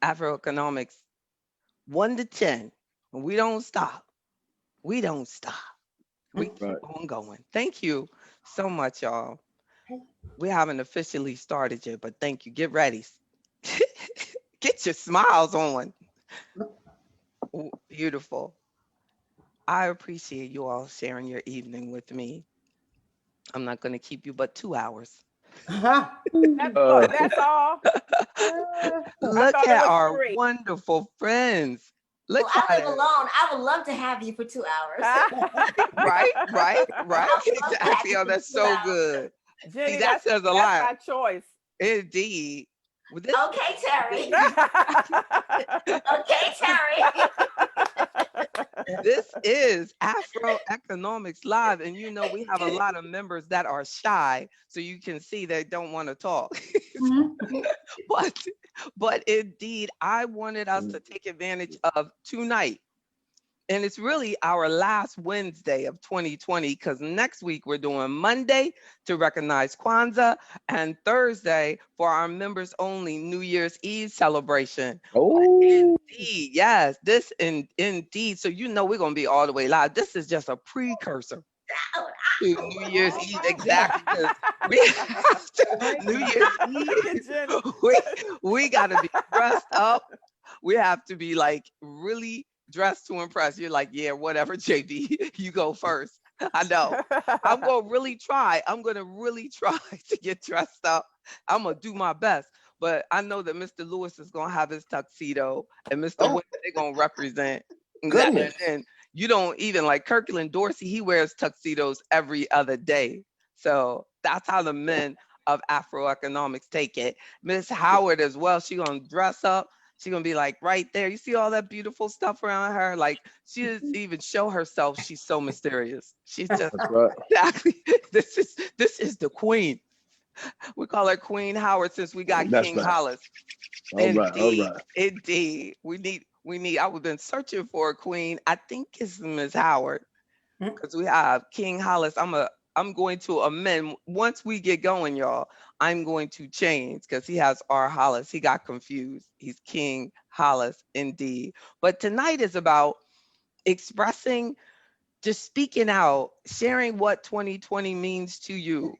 AfroEconomics, 1 to 10. We don't stop. We don't stop. We keep Right. on going. Thank you so much, y'all. We haven't officially started yet, but thank you. Get ready. Get your smiles on. Beautiful. I appreciate you all sharing your evening with me. I'm not going to keep you but 2 hours. Uh, That's all. I Look thought it at was our three. wonderful friends. Well, Look I at live it. alone. I would love to have you for 2 hours. Right, right, right. I would love to have Exactly. you Oh, for that's two so hours. good. See, Jenny, that says a that's lot. by choice. Indeed. Well, Okay, Terry. this Okay, Terry. this is Afro Economics Live, and we have a lot of members that are shy, so you can see they don't want to talk. but but indeed, I wanted us to take advantage of tonight. And it's really our last Wednesday of 2020 because next week we're doing Monday to recognize Kwanzaa and Thursday for our members only New Year's Eve celebration. But oh, indeed, yes, this indeed. So we're gonna be all the way live. This is just a precursor to New Year's All Eve, right. exactly, because we have to New Year's Look Eve. at Jenny. We we gotta be dressed up. We have to be like really dressed to impress. You're like, yeah, whatever, JB, you go first. I know. I'm gonna really try to get dressed up. I'm gonna do my best. But I know that Mr. Lewis is gonna have his tuxedo and Mr. oh, Wynn, they're gonna represent that. And goodness. then you don't even like Kirkland Dorsey, he wears tuxedos every other day. So that's how the men of Afroeconomics take it. Miss Howard as well, she gonna dress up. She gonna be like right there. You see all that beautiful stuff around her? Like she doesn't even show herself. She's so mysterious. She's just That's right. exactly this is the queen. We call her Queen Howard since we got That's King right. Hollis. All right. All Indeed, right. indeed. We need. I've been searching for a queen. I think it's Miss Howard because we have King Hollis. I'm going to amend once we get going, y'all. I'm going to change because he has R Hollis. He got confused. He's King Hollis indeed. But tonight is about expressing, just speaking out, sharing what 2020 means to you.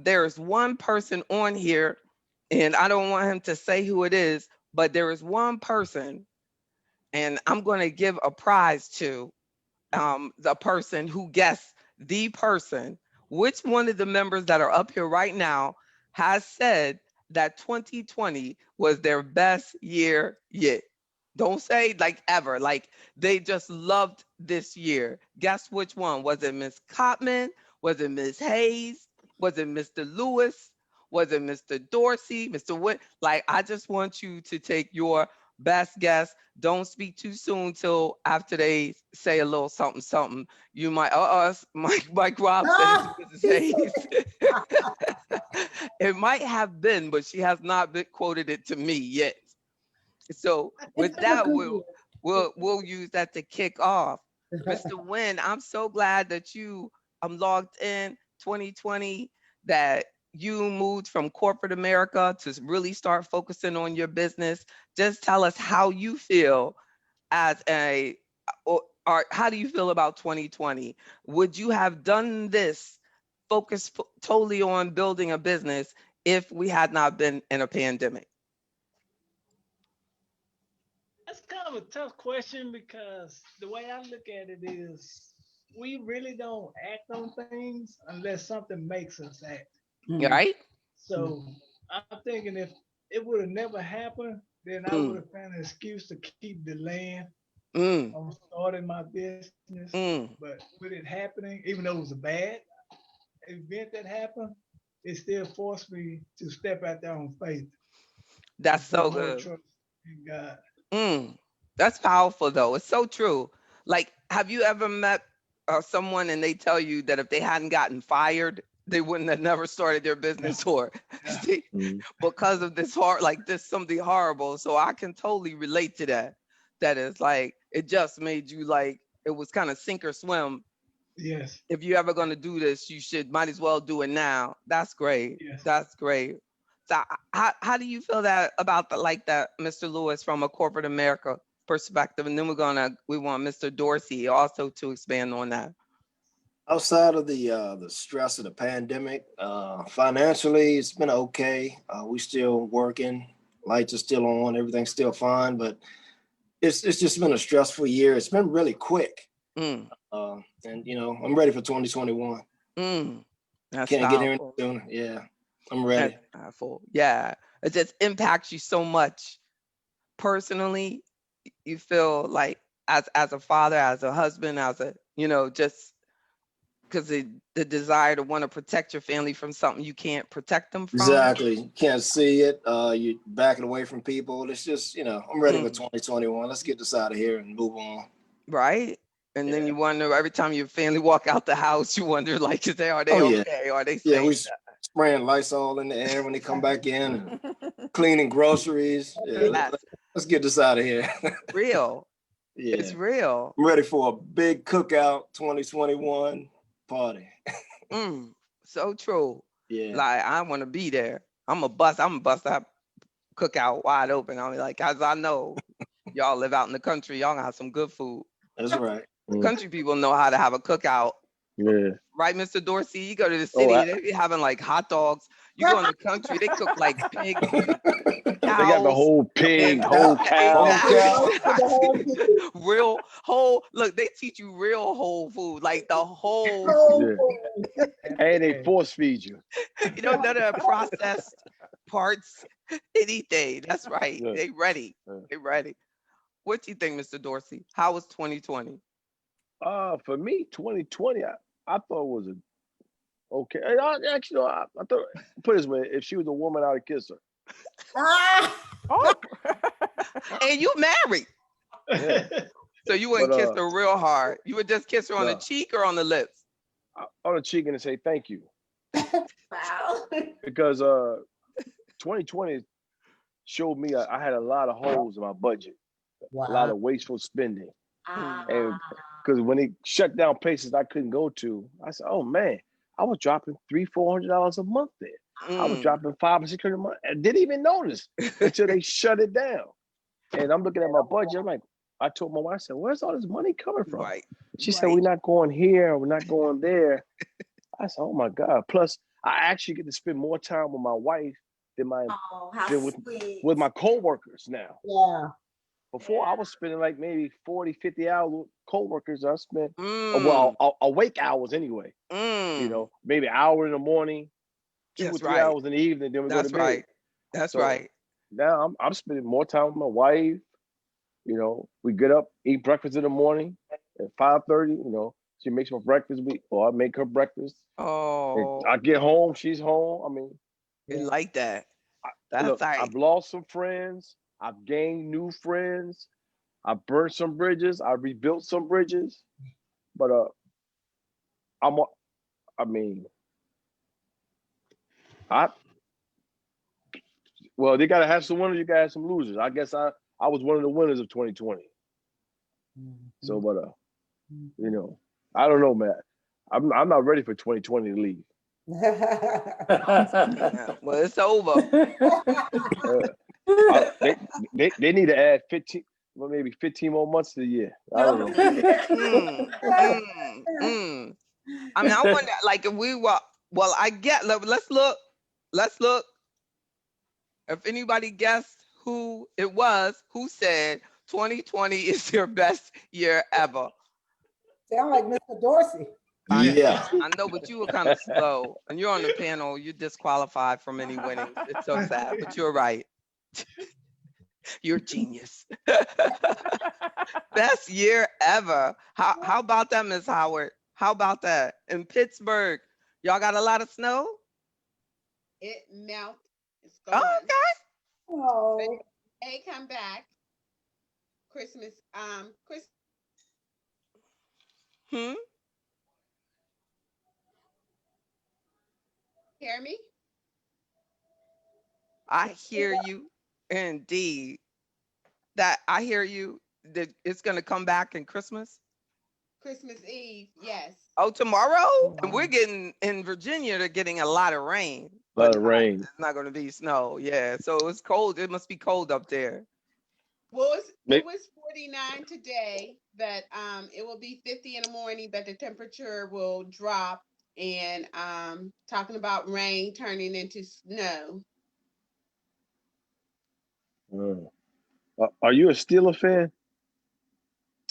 There's one person on here, and I don't want him to say who it is, but there is one person, and I'm going to give a prize to the person who guessed the person, which one of the members that are up here right now has said that 2020 was their best year yet. Don't say like ever, like they just loved this year. Guess which one? Was it Miss Cotman? Was it Miss Hayes? Was it Mr. Lewis? Was it Mr. Dorsey? Mr. Wood? Like, I just want you to take your best guess. Don't speak too soon till after they say a little something, something. You might, Mike Rob said it's Mrs. Hayes. It might have been, but she has not been quoted it to me yet. So with that, we'll use that to kick off. Mr. Wynn, I'm so glad that you logged in 2020, that you moved from corporate America to really start focusing on your business. Just tell us how you feel as or how do you feel about 2020? Would you have done this focus totally on building a business if we had not been in a pandemic? That's kind of a tough question because the way I look at it is we really don't act on things unless something makes us act. Right? So I'm thinking if it would have never happened, then I would Mm, have found an excuse to keep delaying mm, on starting my business. mm. But with it happening, even though it was a bad event that happened, it still forced me to step out there on faith That's and put so more good. trust in God. Mm, that's powerful, though. It's so true. Like, have you ever met someone and they tell you that if they hadn't gotten fired, they wouldn't have never started their Yeah, business, or yeah. Mm. because of this like this something horrible. So I can totally relate to that. That is like it just made you like it was kind of sink or swim. Yes, If you're ever going to do this, you should might as well do it now. That's great. yes. That's great. So how do you feel that about that, Mr. Lewis, from a corporate America perspective? And then we want Mr. Dorsey also to expand on that. Outside of the stress of the pandemic, financially it's been okay. We still working, lights are still on, everything's still fine, but it's just been a stressful year. It's been really quick. And I'm ready for 2021. That's Can't get here any powerful. sooner. Yeah, I'm ready. That's powerful. Yeah, it just impacts you so much personally. You feel like as a father, as a husband, as a just because the desire to want to protect your family from something you can't protect them from. Exactly. You can't see it. You're backing away from people. It's just, I'm ready for 2021. Let's get this out of here and move on. Right. And then you wonder every time your family walk out the house, you wonder like, are they okay? Are they safe? Yeah, we spraying Lysol in the air when they come back in, and cleaning groceries. Yeah, let's get this out of here. Real. Yeah. It's real. I'm ready for a big cookout 2021 party. So true. Yeah. Like I want to be there. I'm a bust that cookout wide open. I'm like, as I know, y'all live out in the country, y'all have some good food. That's right. Country people know how to have a cookout. Yeah. Right, Mr. Dorsey? You go to the city, they be having like hot dogs. You go in the country, they cook like pigs, cows. They got the whole pig, whole cow. Real whole, look, they teach you real whole food, like the whole Yeah. And they force feed you. None of the processed parts, anything. That's right. Yeah. They ready. Yeah. They ready. What do you think, Mr. Dorsey? How was 2020? For me, 2020, I thought was okay. I thought, put it this way, if she was a woman, I would kiss her. And you married. Yeah. So you wouldn't kiss her real hard. You would just kiss her on the cheek or on the lips? On the cheek and say thank you. Wow. Because 2020 showed me I had a lot of holes in my budget. Wow. A lot of wasteful spending. And because when they shut down places I couldn't go to, I said, oh man, I was dropping $300-400 a month there. I was dropping $500 or $600 a month. I didn't even notice until they shut it down. And I'm looking at my budget. I'm like, I told my wife, I said, where's all this money coming from? Right. She said, we're not going here, we're not going there. I said, oh my God. Plus, I actually get to spend more time with my wife than with my coworkers now. Yeah. Before I was spending like maybe 40-50 hours with coworkers. I spent awake hours anyway. Maybe an hour in the morning, 2 or 3 hours in the evening, then we go to bed. Right. That's right. Now I'm spending more time with my wife. We get up, eat breakfast in the morning at 5:30. She makes my breakfast, or I make her breakfast. Oh. And I get home, she's home. I mean, you like that. Look, I've lost some friends. I've gained new friends. I burnt some bridges. I rebuilt some bridges. But they gotta have some winners, you gotta have some losers. I guess I was one of the winners of 2020. So, but I don't know, man. I'm not ready for 2020 to leave. Well, it's over. They need to add 15, well, maybe 15 more months to the year. I don't know. I mean, I wonder, like, if we were, well, let's look. If anybody guessed who it was, who said 2020 is your best year ever? Sound like Mr. Dorsey. Yeah. I know, but you were kind of slow. And you're on the panel, you're disqualified from any winnings. It's so sad, but you're right. You're a genius. Best year ever. How about that, Ms. Howard? How about that? In Pittsburgh, y'all got a lot of snow? It melted. It's gone. Oh, okay. Oh. They come back. Christmas. Hear me? I hear you. Indeed. That I hear you. That it's gonna come back in Christmas. Christmas Eve, yes. Oh, tomorrow? And we're getting in Virginia, they're getting a lot of rain. A but lot of rain. it's not going to be snow. Yeah, so it's cold. It must be cold up there. Well, it May- was 49 today, but it will be 50 in the morning, but the temperature will drop. And talking about rain turning into snow. Are you a Steeler fan?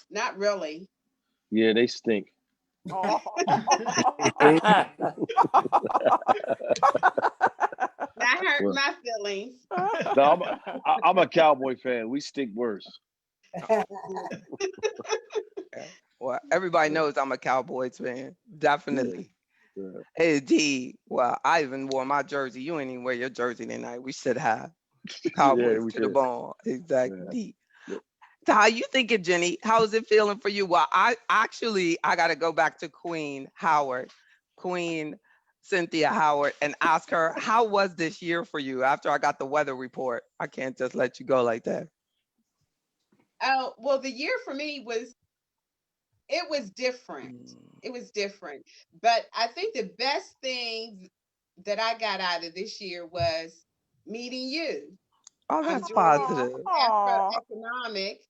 Not really. Yeah, they stink. That hurt Well, my feelings. no, I'm a Cowboy fan. We stink worse. Yeah. Well, everybody Yeah, knows I'm a Cowboys fan. yeah, Definitely. yeah. Hey, D. Well, I even wore my jersey. You ain't even wear your jersey tonight. We should have Yeah, Cowboys we to the should. bone. Exactly. Yeah. D. Yeah. So how you thinking, Jenny? How is it feeling for you? Well, I got to go back to Queen Howard, Queen Cynthia Howard, and ask her how was this year for you after I got the weather report. I can't just let you go like that. Oh, well, the year for me was it was different. Mm. It was different. But I think the best thing that I got out of this year was meeting you. Oh, that's Joining positive. AfroEconomics.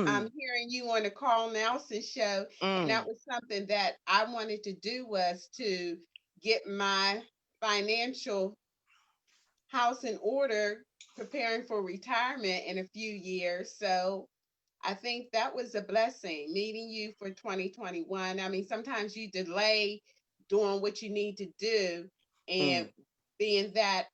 I'm Mm, hearing you on the Carl Nelson show, and that mm, was something that I wanted to do was to get my financial house in order, preparing for retirement in a few years. So I think that was a blessing meeting you for 2021. I mean, sometimes you delay doing what you need to do. And mm, being that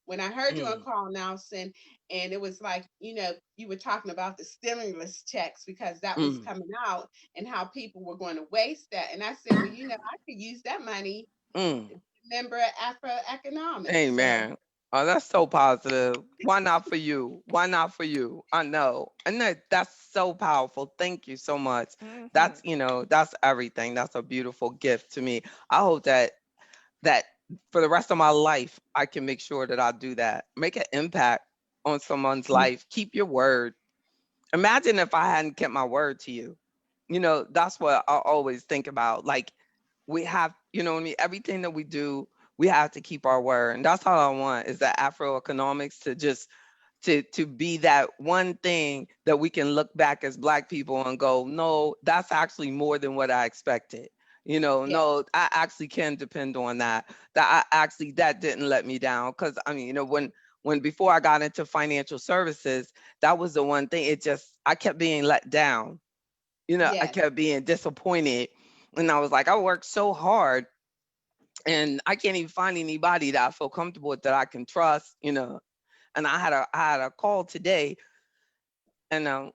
when I heard you on mm, Carl Nelson, and it was like, you were talking about the stimulus checks because that was mm, coming out and how people were going to waste that. And I said, well, I could use that money mm. to be a member of Afroeconomics. So Amen. Oh, that's so positive. Why not for you? Why not for you? I know. And that's so powerful. Thank you so much. That's, that's everything. That's a beautiful gift to me. I hope that for the rest of my life, I can make sure that I do that. Make an impact on someone's life. Keep your word. Imagine if I hadn't kept my word to you. That's what I always think about. Like we have, what I mean, everything that we do, we have to keep our word. And that's all I want is that Afroeconomics to just to be that one thing that we can look back as Black people and go, no, that's actually more than what I expected. yeah, No, I actually can depend on that. That didn't let me down. Cause I mean, when before I got into financial services, that was the one thing. I kept being let down. I yes, kept being disappointed. And I was like, I worked so hard and I can't even find anybody that I feel comfortable with that I can trust. And I had a call today, and a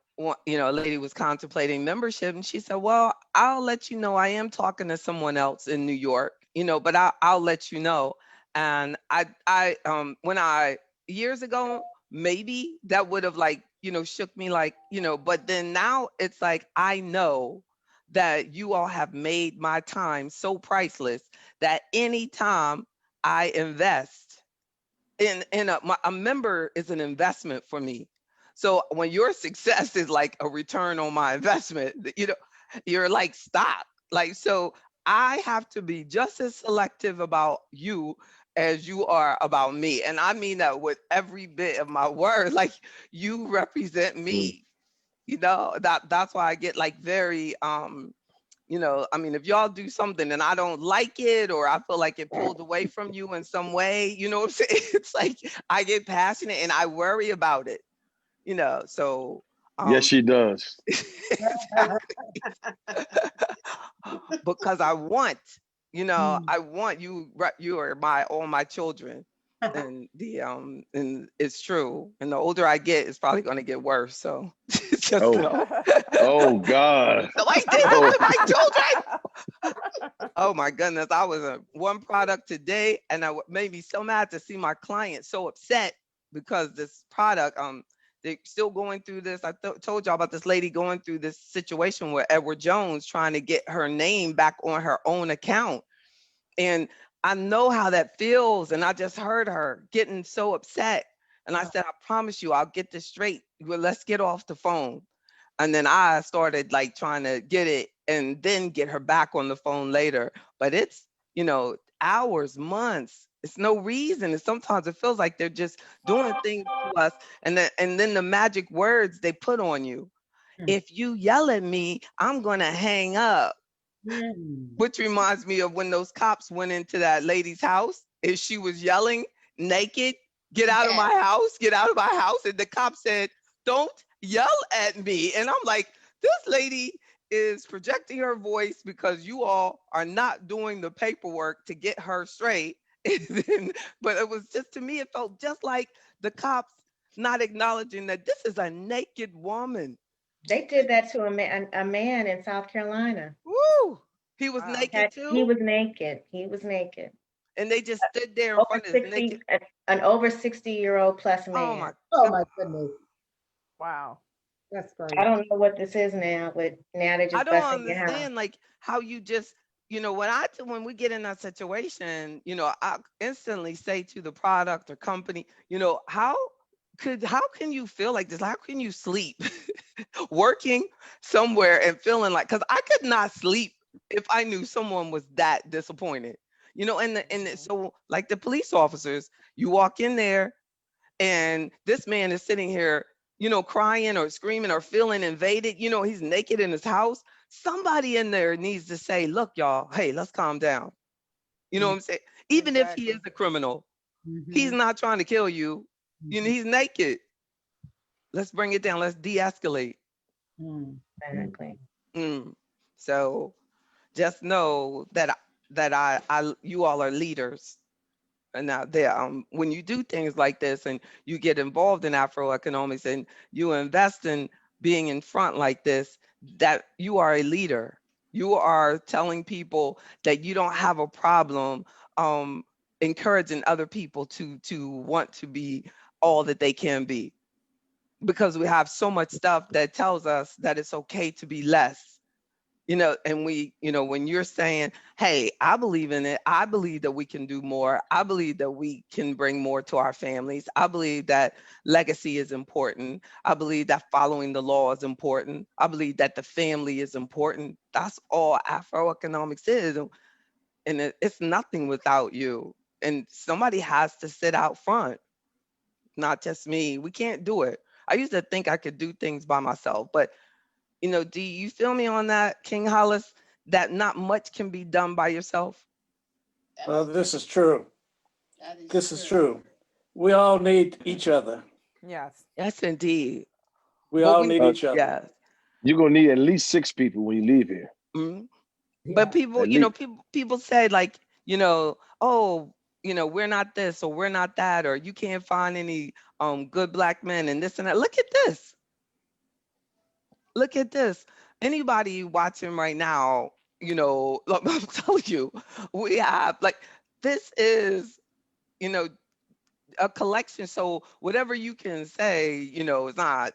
lady was contemplating membership, and she said, "Well, I'll let you know. I am talking to someone else in New York, but I'll let you know." And when I years ago, maybe that would have like shook me like but then now it's like I know that you all have made my time so priceless that anytime I invest in a member is an investment for me. So when your success is like a return on my investment, you're like stop. Like so I have to be just as selective about you as you are about me. And I mean that with every bit of my word. Like you represent Mm. me. That's why I get like very I mean, if y'all do something and I don't like it or I feel like it pulled away from you in some way, you know what I'm saying? It's like I get passionate and I worry about it. So Yes, um she does. because Mm. I want you are my all my children. And it's true. And the older I get, it's probably gonna get worse. So just Oh, know. oh God. Nobody did that Oh, to my children. Oh my goodness, I was on one product today, and made me so mad to see my client so upset because this product, they're still going through this. I told y'all about this lady going through this situation where Edward Jones trying to get her name back on her own account, and I know how that feels. And I just heard her getting so upset, and I said, I promise you, I'll get this straight. Well, let's get off the phone. And then I started like trying to get it and then get her back on the phone later. But it's, hours, months, It's no reason. And sometimes it feels like they're just doing things to us. And then the magic words they put on you. Mm. If you yell at me, I'm gonna hang up. Mm. Which reminds me of when those cops went into that lady's house and she was yelling naked, get out of Yes. my house, get out of my house. And the cop said, don't yell at me. And I'm like, this lady is projecting her voice because you all are not doing the paperwork to get her straight. And then, but it was just, to me, it felt just like the cops not acknowledging that this is a naked woman. They did that to a man in South Carolina. Woo! He was Wow. naked He too. was naked. He was naked. And they just stood there in Over front of his 60, naked. an over 60-year-old plus Oh my man. Oh God. my goodness. Wow. That's I crazy. don't know what this is now, but now they're I just don't busting your house. understand like how you just, when we get in that situation, I instantly say to the product or company, how can you feel like this? How can you sleep working somewhere and feeling like, because I could not sleep if I knew someone was that disappointed. So like the police officers, you walk in there and this man is sitting here, crying or screaming or feeling invaded. He's naked in his house. Somebody in there needs to say, look, y'all, hey, let's calm down. You know what I'm saying? Even if he is Exactly. a criminal, he's Mhm. not trying to kill you. Mhm. He's naked. Let's bring it down. Let's de-escalate. Mm. Exactly. Mm. So just know that you all are leaders. And now there, when you do things like this and you get involved in Afroeconomics and you invest in being in front like this, that you are a leader. You are telling people that you don't have a problem um, encouraging other people to want to be all that they can be, because we have so much stuff that tells us that it's okay to be less. And when you're saying, hey, I believe in it, I believe that we can do more, I believe that we can bring more to our families, I believe that legacy is important, I believe that following the law is important, I believe that the family is important. That's all Afroeconomics is. And it's nothing without you. And somebody has to sit out front, not just me. We can't do it. I used to think I could do things by myself, but do you feel me on that, King Hollis? That not much can be done by yourself. That Well, is this is true. that is This is true. true. We all need each other. Yes. Yes, indeed. We But all we, need each other. yes. You're gonna need at least 6 people when you leave here. Mhm. But Yeah. people, At least. people say like, oh, we're not this or we're not that, or you can't find any good black men and this and that. Look at this. Look at this. Anybody watching right now, I'm telling you, we have like, this is, you know, a collection. So whatever you can say, it's not,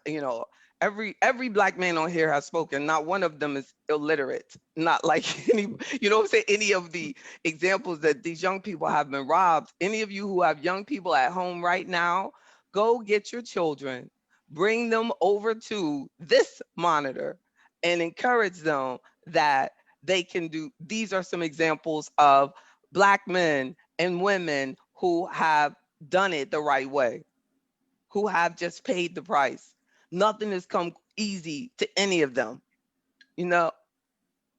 every black man on here has spoken. Not one of them is illiterate. Not like any, what I'm saying, any of the examples that these young people have been robbed. Any of you who have young people at home right now, go get your children, bring them over to this monitor and encourage them that they can do. These are some examples of black men and women who have done it the right way, who have just paid the price. Nothing has come easy to any of them. You know,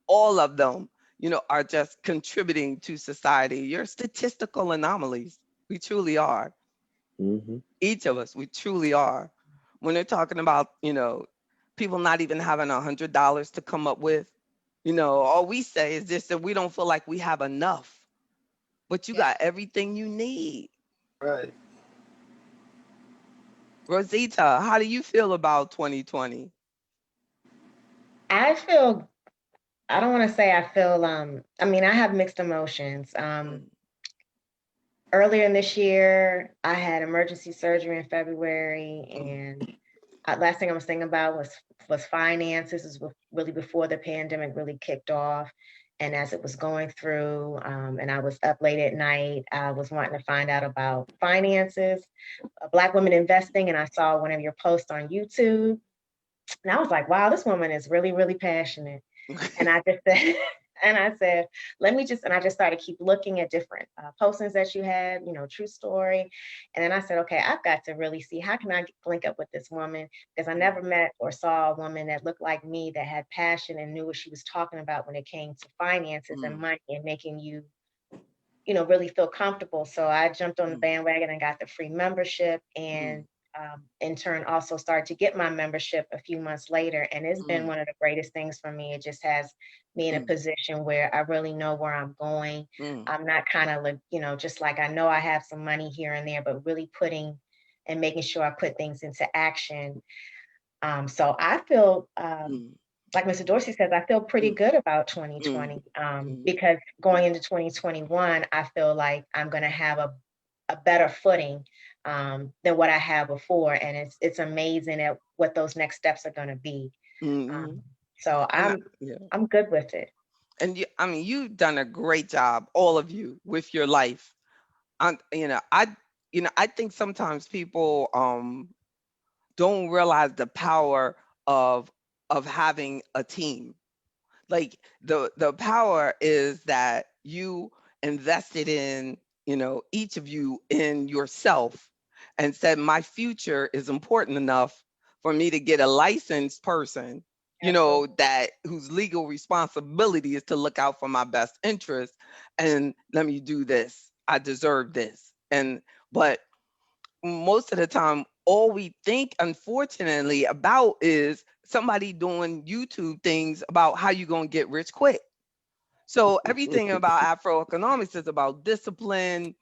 all of them, are just contributing to society. You're statistical anomalies. We truly are. Hmm. Each of us, we truly are. When they're talking about, people not even having $100 to come up with, all we say is just that we don't feel like we have enough, but you Yeah. got everything you need. Right. Rosita, how do you feel about 2020? I feel, I don't want to say I feel, I mean, I have mixed emotions. Mm, Earlier in this year, I had emergency surgery in February, mm, and last thing I was thinking about was finances. This was really before the pandemic really kicked off, and as it was going through, and I was up late at night, I was wanting to find out about finances, Black women investing, and I saw one of your posts on YouTube, and I was like, wow, this woman is really, really passionate. And I just said, And I said, let me just, and I just started keep looking at different postings that you had, true story. And then I said, okay, I've got to really see how can I link up with this woman, because I never met or saw a woman that looked like me, that had passion and knew what she was talking about when it came to finances and Mm, money and making you, really feel comfortable. So I jumped on the mm, bandwagon and got the free membership, mm, and in turn also started to get my membership a few months later. And it's been mm, one of the greatest things for me. It just has me in a mm, position where I really know where I'm going. mm, I'm not kind of like, just like I know I have some money here and there, but really putting and making sure I put things into action. So I feel mm, like Mr. Dorsey says, I feel pretty mm, good about mm, 2020, mm, because going into 2021, I feel like I'm going to have a better footing than what I had before. And it's amazing at what those next steps are going to be. mm. Um, so Yeah. I'm good with it. And I mean, you've done a great job, all of you, with your life. I think sometimes people don't realize the power of having a team. Like the power is that you invested in, each of you in yourself, and said my future is important enough for me to get a licensed person, Absolutely. that whose legal responsibility is to look out for my best interest, and let me do this, I deserve this. And but most of the time, all we think, unfortunately, about is somebody doing YouTube things about how you going to get rich quick. So everything about Afroeconomics is about discipline,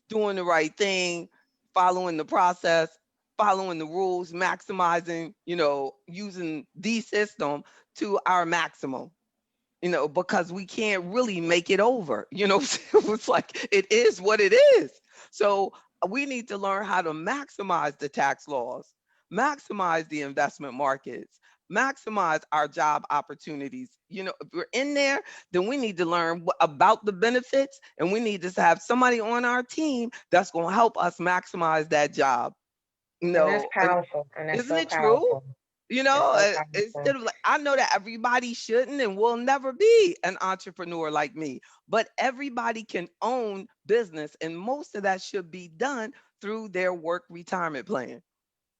doing the right thing, following the process, following the rules, maximizing, using the system to our maximum, because we can't really make it over. It's like it is what it is. So we need to learn how to maximize the tax laws, maximize the investment markets, maximize our job opportunities. If we're in there, then we need to learn about the benefits, and we need to have somebody on our team that's going to help us maximize that job. And that's And powerful. And that's isn't so it true? powerful. That's so Instead powerful. of like, I know that everybody shouldn't and will never be an entrepreneur like me, but everybody can own business, and most of that should be done through their work retirement plan.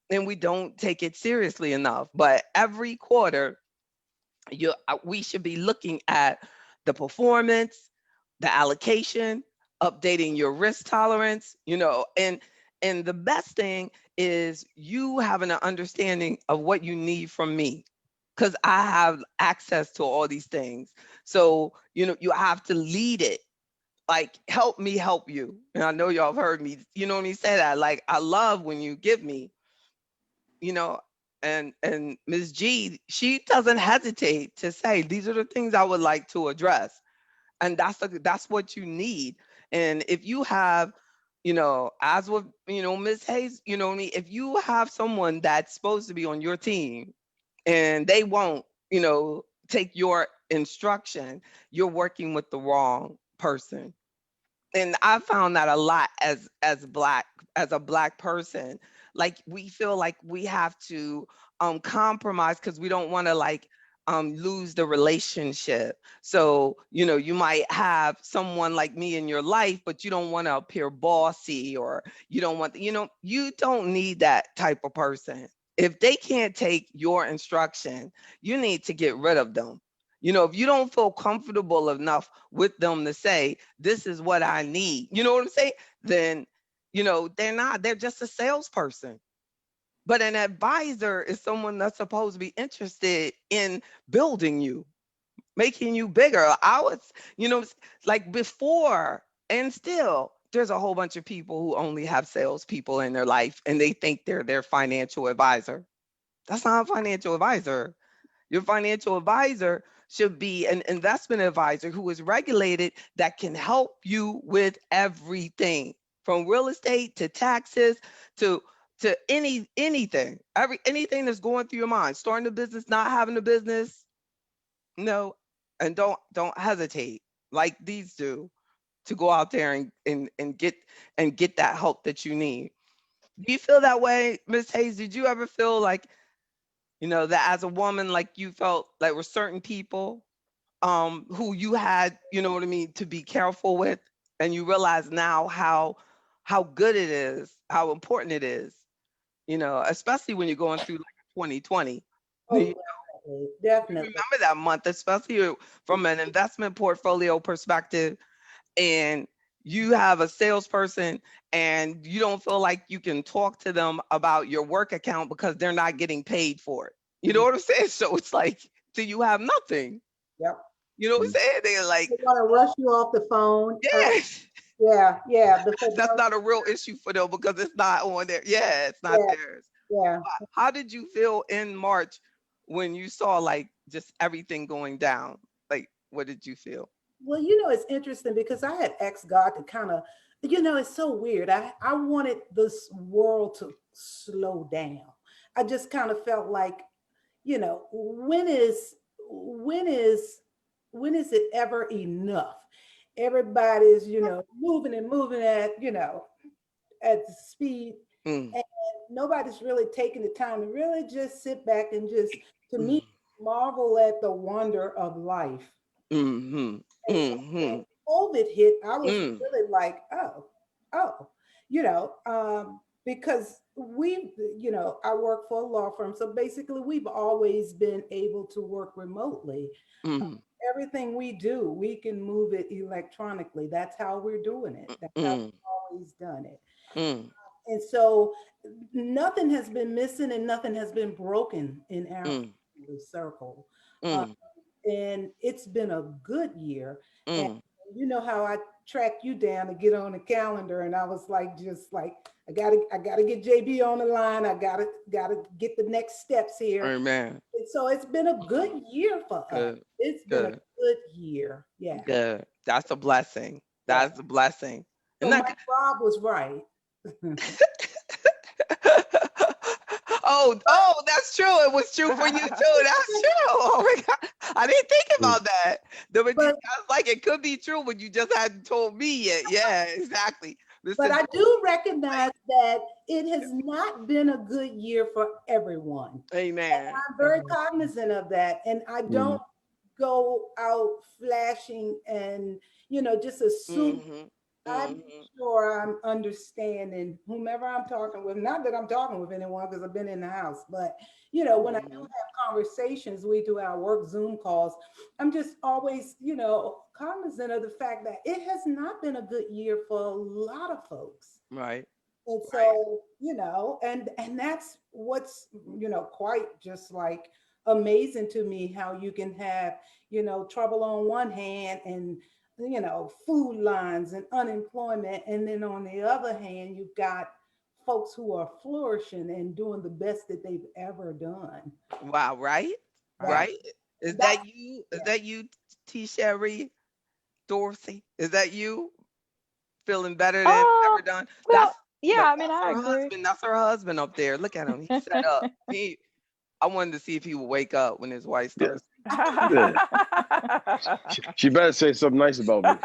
And we don't take it seriously enough. But every quarter, we should be looking at the performance, the allocation, updating your risk tolerance, and the best thing is you having an understanding of what you need from me, because I have access to all these things. So, you have to lead it. Like, help me help you. And I know y'all have heard me, say that. Like, I love when you give me, you know, and Ms. G, she doesn't hesitate to say these are the things I would like to address, and that's what you need. And if you have, as with Ms. Hayes, if you have someone that's supposed to be on your team and they won't, take your instruction, you're working with the wrong person. And I found that a lot as a black person. Like, we feel like we have to compromise because we don't want to, like, lose the relationship. So, you might have someone like me in your life, but you don't want to appear bossy, or you don't want, you don't need that type of person. If they can't take your instruction, you need to get rid of them. If you don't feel comfortable enough with them to say, this is what I need, you know what I'm saying? Then, they're just a salesperson. But an advisor is someone that's supposed to be interested in building you, making you bigger. I was, like before, and still, there's a whole bunch of people who only have salespeople in their life and they think they're their financial advisor. That's not a financial advisor. Your financial advisor should be an investment advisor who is regulated, that can help you with everything from real estate to taxes to anything. Anything that's going through your mind. Starting a business, not having a business. No. And don't hesitate like these do to go out there and get that help that you need. Do you feel that way, Miss Hayes? Did you ever feel like, that as a woman, like you felt like with certain people, who you had, you know what I mean, to be careful with, and you realize now how good it is, how important it is, especially when you're going through like 2020. Oh, definitely, You definitely. remember that month, especially from an investment portfolio perspective, and you have a salesperson and you don't feel like you can talk to them about your work account because they're not getting paid for it. You know what I'm saying? So it's like, so you have nothing. Yep. You know what I'm Mm. saying? They're like, They want to rush you off the phone. yeah, Yeah, yeah. that's not a real issue for them because it's not on there. Yeah, it's not Yeah, theirs. yeah. How did you feel in March when you saw like just everything going down? Like, what did you feel? Well, it's interesting because I had asked God to kind of, it's so weird. I wanted this world to slow down. I just kind of felt like, when is it ever enough? Everybody's, moving and moving at the speed, Mm, and nobody's really taking the time to really just sit back and just, to me, mm, marvel at the wonder of life. mm-hmm, And so when mm-hmm, COVID hit, I was mm, really like, oh, because I work for a law firm. So basically, we've always been able to work remotely. mm, Everything we do, we can move it electronically. That's how we're doing it. That's how mm, we've always done it. mm, And so nothing has been missing and nothing has been broken in our mm, family circle. Uh, mm, and it's been a good year. And mm. you know how I tracked you down to get on the calendar, and I was like, just like, I gotta get JB on the line. I gotta get the next steps here. Amen. And so it's been a good year for us. Good, It's been a good, good year. Yeah. good. That's a blessing. Yeah. That's a blessing. So And that, Mike Rob was right. that's true. It was true for you too. That's true. Oh my God. I didn't think Mm. about that. But I But was like, it could be true, but you just hadn't told me yet. Yeah, exactly. But Listen, I do like, recognize that it has not been a good year for everyone. amen. I'm very cognizant of that. And I Mm. don't go out flashing and, just assume. Mm-hmm. I make Mm-hmm. sure I'm understanding whomever I'm talking with. Not that I'm talking with anyone because I've been in the house, but when I do Mm-hmm. have conversations, we do our work Zoom calls. I'm just always, cognizant of the fact that it has not been a good year for a lot of folks. Right. And Right. so, and that's what's, quite just like amazing to me how you can have, trouble on one hand and, food lines and unemployment. And then on the other hand, you've got folks who are flourishing and doing the best that they've ever done. Wow, right? That, Right? Is that's, that you? Is yeah. that you, T. Sherry Dorsey? Is that you feeling better than Uh, ever done? well, yeah, I mean, That's I her agree. husband. That's her husband up there. Look at him. He's set up. I wanted to see if he would wake up when his wife Yeah. starts. Yeah. She better say something nice about me.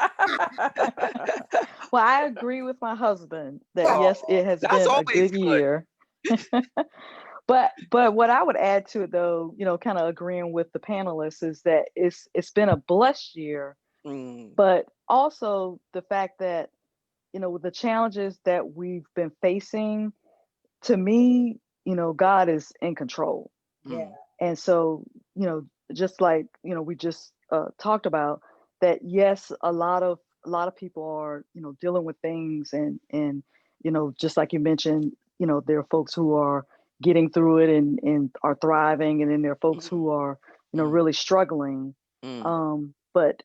Well, I agree with my husband that Yeah. Oh, yes, it has that's been a always good good. year. But what I would add to it though, kind of agreeing with the panelists is that it's been a blessed year, Mm, but also the fact that, with the challenges that we've been facing, to me, God is in control. Yeah. mm, And so, just like, we just talked about that, yes, a lot of people are, dealing with things and, just like you mentioned, there are folks who are getting through it and are thriving. And then there are folks mm, who are, mm, really struggling. mm, But,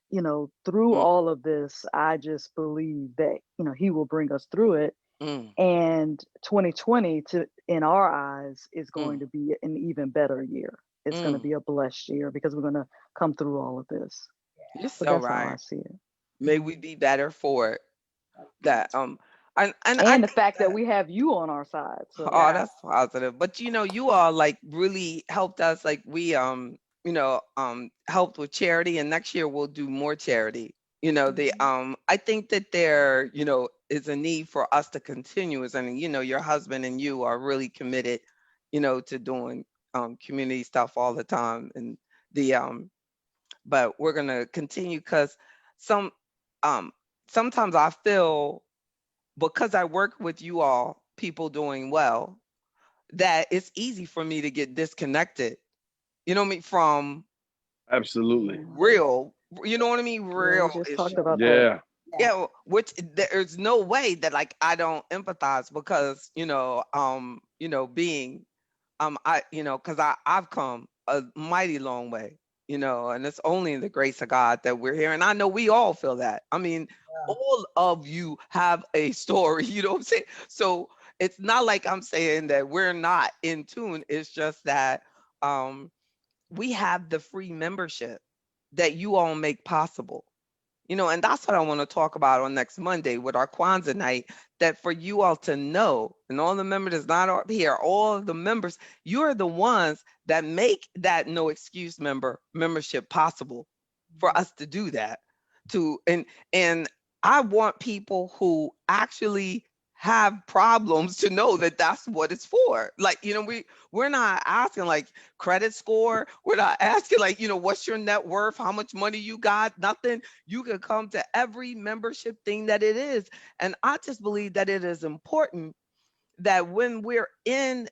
through mm, all of this, I just believe that, he will bring us through it. mm, And 2020 in our eyes is going mm, to be an even better year. It's going to mm. be a blessed year because we're going to come through all of this. You're So so that's how I right. see it. May we be better for it. That and I And the think fact that that, we have you on our side. So oh, Yeah. that's positive. But you all like really helped us. Like we helped with charity, and next year we'll do more charity. I think that there is a need for us to continue. As and your husband and you are really committed, to doing community stuff all the time, and the but we're gonna continue because some sometimes I feel because I work with you all, people doing well, that it's easy for me to get disconnected. You know what I mean? From Absolutely. Yeah. real, you know what I mean? Yeah, Real we just talked issues. about that. Yeah. Yeah, which there's no way that like I don't empathize because being I because I've come a mighty long way, and it's only in the grace of God that we're here, and I know we all feel that. I mean, all of you have a story, you know what I'm saying? So it's not like I'm saying that we're not in tune. It's just that um we have the free membership that you all make possible. And that's what I want to talk about on next Monday with our Kwanzaa night. That for you all to know, and all the members that's not up here, all of the members, you're the ones that make that no excuse membership possible for us to do that. And I want people who actually have problems to know that that's what it's for. Like, we're not asking like credit score. We're not asking like, what's your net worth, how much money you got, nothing. You can come to every membership thing that it is. And I just believe that it is important that when we're in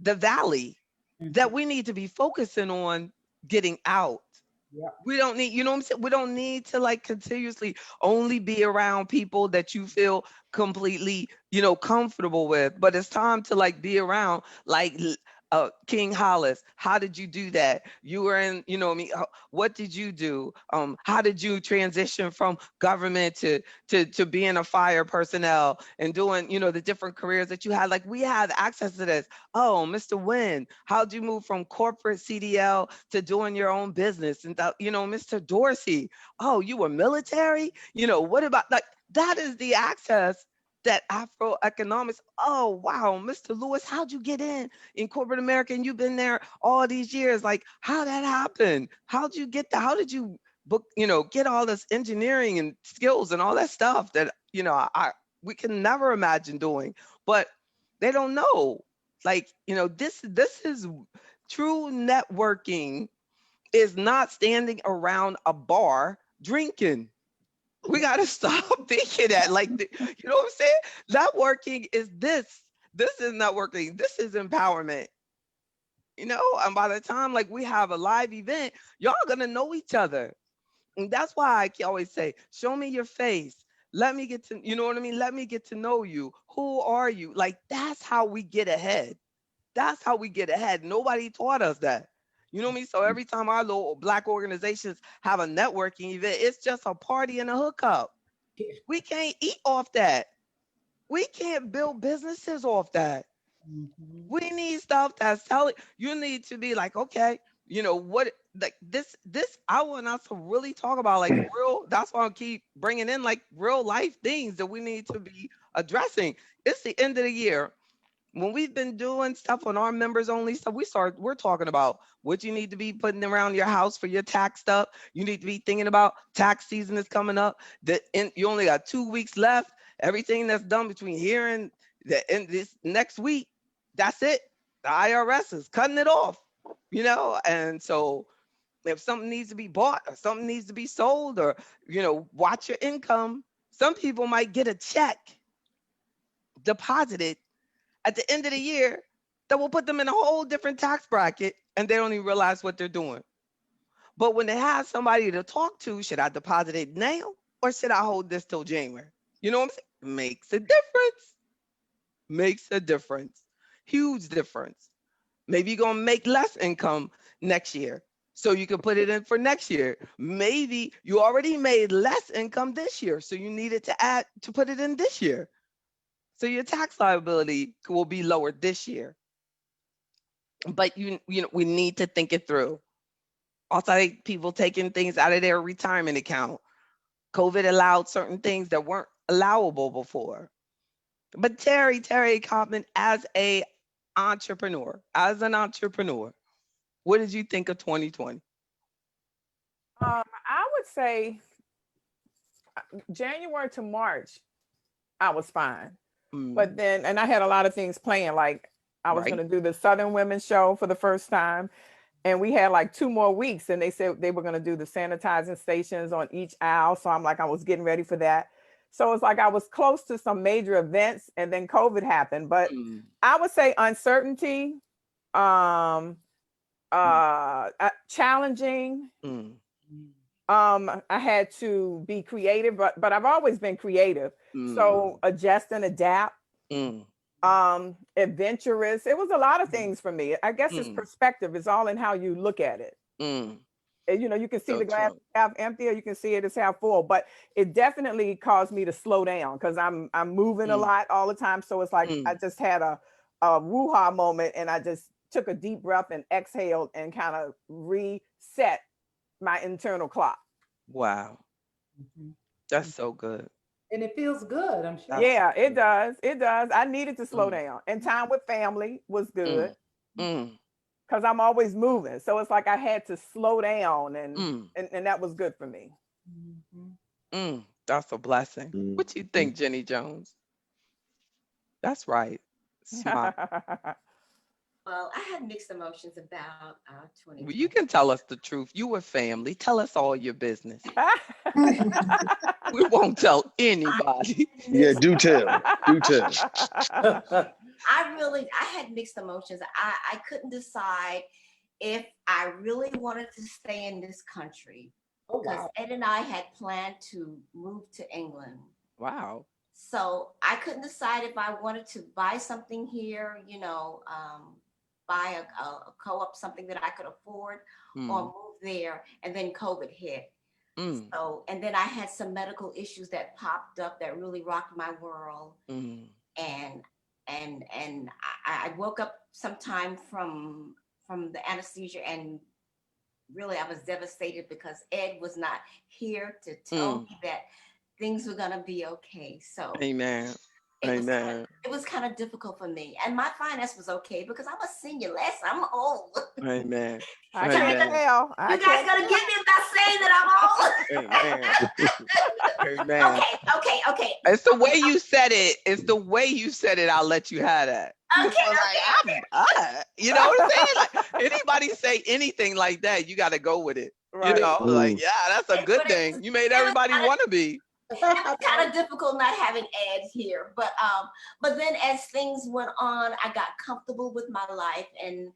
the valley, that we need to be focusing on getting out. Yeah. We don't need, you know what I'm saying? We don't need to like continuously only be around people that you feel completely, comfortable with. But it's time to like be around like King Hollis. How did you do that? You were in, I mean, what did you do? How did you transition from government to being a fire personnel and doing, the different careers that you had? Like we have access to this. Oh, Mr. Wynn, how'd you move from corporate CDL to doing your own business? And Mr. Dorsey, oh, you were military? What about like that is the access that AfroEconomics. Oh, wow, Mr. Lewis, how'd you get in corporate America? And you've been there all these years. Like, how that happened? How'd you get that? How did you book, get all this engineering and skills and all that stuff that, we can never imagine doing, but they don't know. Like, this is true networking is not standing around a bar drinking. We got to stop thinking that like, you know what I'm saying? Networking is this. This is networking. This is empowerment. And by the time like we have a live event, y'all gonna know each other. And that's why I always say, show me your face. Let me get to, you know what I mean? Let me get to know you. Who are you? Like that's how we get ahead. That's how we get ahead. Nobody taught us that. You know what I mean? So every time our little black organizations have a networking event, it's just a party and a hookup. We can't eat off that. We can't build businesses off that. Mhm. We need stuff that's telling you need to be like, okay, what like this I want us to really talk about like real. That's why I keep bringing in like real life things that we need to be addressing. It's the end of the year. When we've been doing stuff on our members only stuff, we're talking about what you need to be putting around your house for your tax stuff. You need to be thinking about tax season is coming up. You only got 2 weeks left. Everything that's done between here and the end this next week, that's it. The IRS is cutting it off, and so if something needs to be bought or something needs to be sold or watch your income. Some people might get a check deposited at the end of the year that will put them in a whole different tax bracket and they don't even realize what they're doing. But when they have somebody to talk to, should I deposit it now or should I hold this till January? You know what I'm saying? Makes a difference. Makes a difference. Huge difference. Maybe you're going to make less income next year. So you can put it in for next year. Maybe you already made less income this year. So you needed to add to put it in this year. So your tax liability will be lower this year. But we need to think it through. Also, like people taking things out of their retirement account. COVID allowed certain things that weren't allowable before. But Terry Kaufman, as an entrepreneur, what did you think of 2020? I would say January to March, I was fine. But then I had a lot of things planned. Like I was Right. going to do the Southern Women's Show for the first time. And we had like 2 more weeks, and they said they were going to do the sanitizing stations on each aisle. So I'm like, I was getting ready for that. So it's like I was close to some major events, and then COVID happened. But I would say uncertainty, challenging. I had to be creative, but I've always been creative. So adjust and adapt. Adventurous. It was a lot of things for me. I guess it's perspective. It's all in how you look at it. And, you can see So the glass true. half empty, or you can see it as half full. But it definitely caused me to slow down because I'm moving a lot all the time. So it's like I just had a woo-ha moment, and I just took a deep breath and exhaled and kind of reset my internal clock. Wow. That's so good. And it feels good, I'm sure. Yeah, it does. It does. I needed to slow down, and time with family was good because I'm always moving. So it's like I had to slow down, and that was good for me. That's a blessing. What you think, Jenny Jones? That's right. Smart. Well, I had mixed emotions about 2020. You can tell us the truth. You were family. Tell us all your business. We won't tell anybody. Yeah, do tell. Do tell. I had mixed emotions. I couldn't decide if I really wanted to stay in this country. Oh, because wow. Ed and I had planned to move to England. Wow. So I couldn't decide if I wanted to buy something here, buy a co-op, something that I could afford, or move there. And then COVID hit. So, and then I had some medical issues that popped up that really rocked my world. And I woke up sometime from the anesthesia, and really I was devastated because Ed was not here to tell me that things were gonna be okay. So Amen. Amen. It was kind of difficult for me, and my finance was okay because I'm a senior. I'm old. Amen. I can't tell. You guys gonna get me about saying that I'm old? Amen. Okay. It's the way you said it. It's the way you said it. I'll let you have that. Okay. You know what I'm saying? Like anybody say anything like that, you got to go with it. Right. You know, like that's a good thing. You made everybody want to be. It was kind of difficult not having Ed here, but then as things went on, I got comfortable with my life, and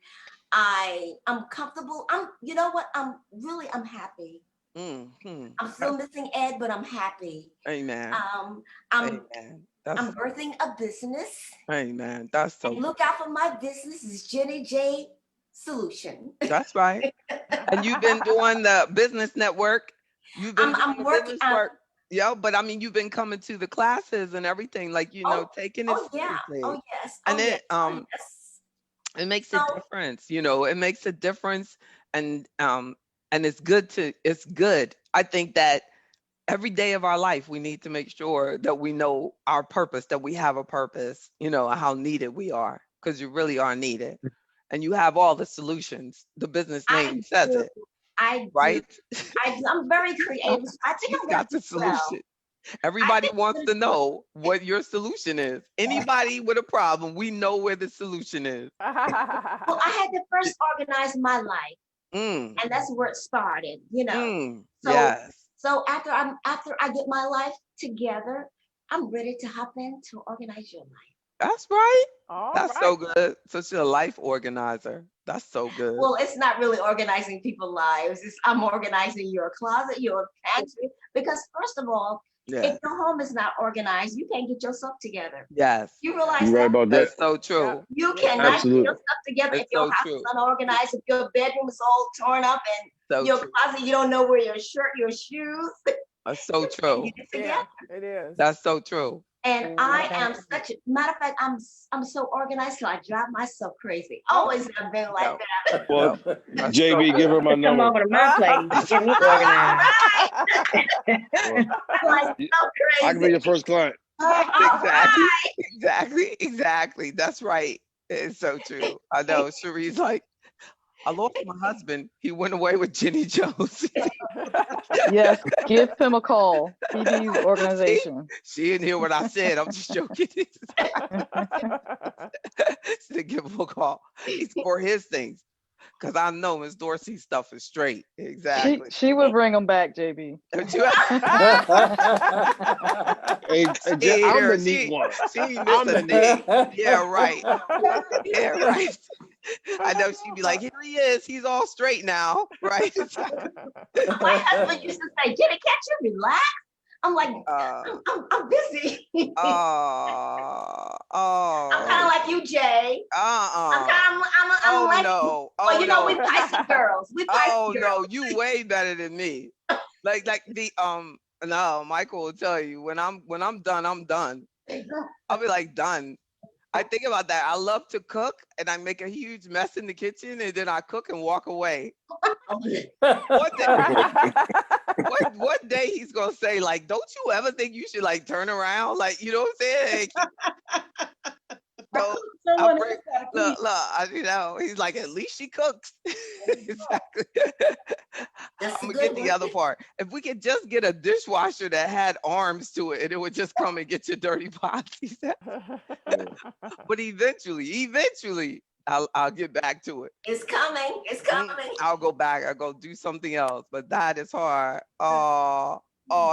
I'm comfortable. You know what? I'm happy. I'm still missing Ed, but I'm happy. Amen. I'm birthing a business. Amen. That's so. And look out for my business is Jenny J Solution. That's right. And you've been doing the business network. You've been I'm working. Yeah, but I mean, you've been coming to the classes and everything, like taking it seriously. Oh yes. And it makes a difference. It makes a difference, and it's good. I think that every day of our life, we need to make sure that we know our purpose, that we have a purpose. How needed we are, because you really are needed, and you have all the solutions. The business name says it. Right? I'm very creative. I think I got the solution. Everybody wants to know what your solution is. Anybody with a problem, we know where the solution is. Well, I had to first organize my life, and that's where it started. So after I get my life together, I'm ready to hop in to organize your life. That's right. That's so good. So she's a life organizer. That's so good. Well, it's not really organizing people's lives. I'm organizing your closet, your pantry. Because first of all, if your home is not organized, you can't get yourself together. Yes. You realize You're right about that. That's so true. You cannot get yourself together if your house is unorganized, if your bedroom is all torn up, and your closet, you don't know where your shirt, your shoes. That's so true. Yeah, it is. That's so true. And I am matter of fact, I'm so organized, so I drive myself crazy. Always have been like that. Well, JB, give her my number. Come over to my place, get me organized. Like so crazy. I can be your first client. Exactly. That's right. It's so true. I know. Cherie's like, I lost my husband. He went away with Jenny Jones. Yes, give him a call. PD's organization. She didn't hear what I said. I'm just joking. To give him a call. He's for his things. Because I know Miss Dorsey's stuff is straight. She Exactly. she would bring them back, JB. Hey, Jay, See I'm her, the neat one. she miss I'm a the neat thing. Yeah, right. Yeah, right. I know she'd be like, here he is. He's all straight now. Right. My husband used to say, "Jenny, can't you relax?" I'm like, uh, I'm busy. oh, I'm kind of oh, like you, Jay. I'm uh-uh. kind of, I'm Oh like you. no. Well, Oh you know, we no. Pisces girls. We Pisces Oh no, girls. you way better than me. Like the no, Michael will tell you when I'm done, I'm done. I'll be like done. I think about that. I love to cook and I make a huge mess in the kitchen and then I cook and walk away. What day, what day he's gonna say, like, don't you ever think you should like turn around? Like, you know what I'm saying? So I Someone bring else got to clean. he's like, at least she cooks. Exactly. That's I'm a gonna good get the one. other part. If we could just get a dishwasher that had arms to it, and it would just come and get your dirty pots. He said. But eventually, I'll get back to it. It's coming. It's coming. I'll go back. I'll go do something else. But that is hard. Oh,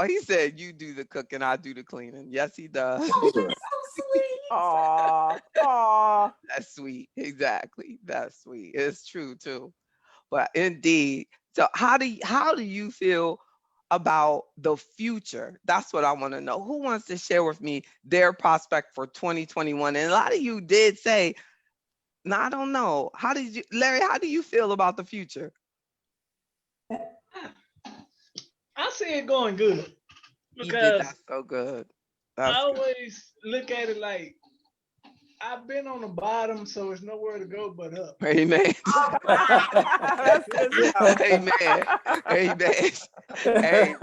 he said you do the cooking, I do the cleaning. Yes, he does. Oh, that's so sweet. Aw. That's sweet. Exactly. That's sweet. It's true too. But indeed. So how do you feel about the future? That's what I want to know. Who wants to share with me their prospect for 2021? And a lot of you did say, no, I don't know. How did you, Larry, how do you feel about the future? I see it going good You did because that so good. I That's good. always look at it like I've been on the bottom, so there's nowhere to go but up. Amen. That's good stuff. Amen. Amen. Amen.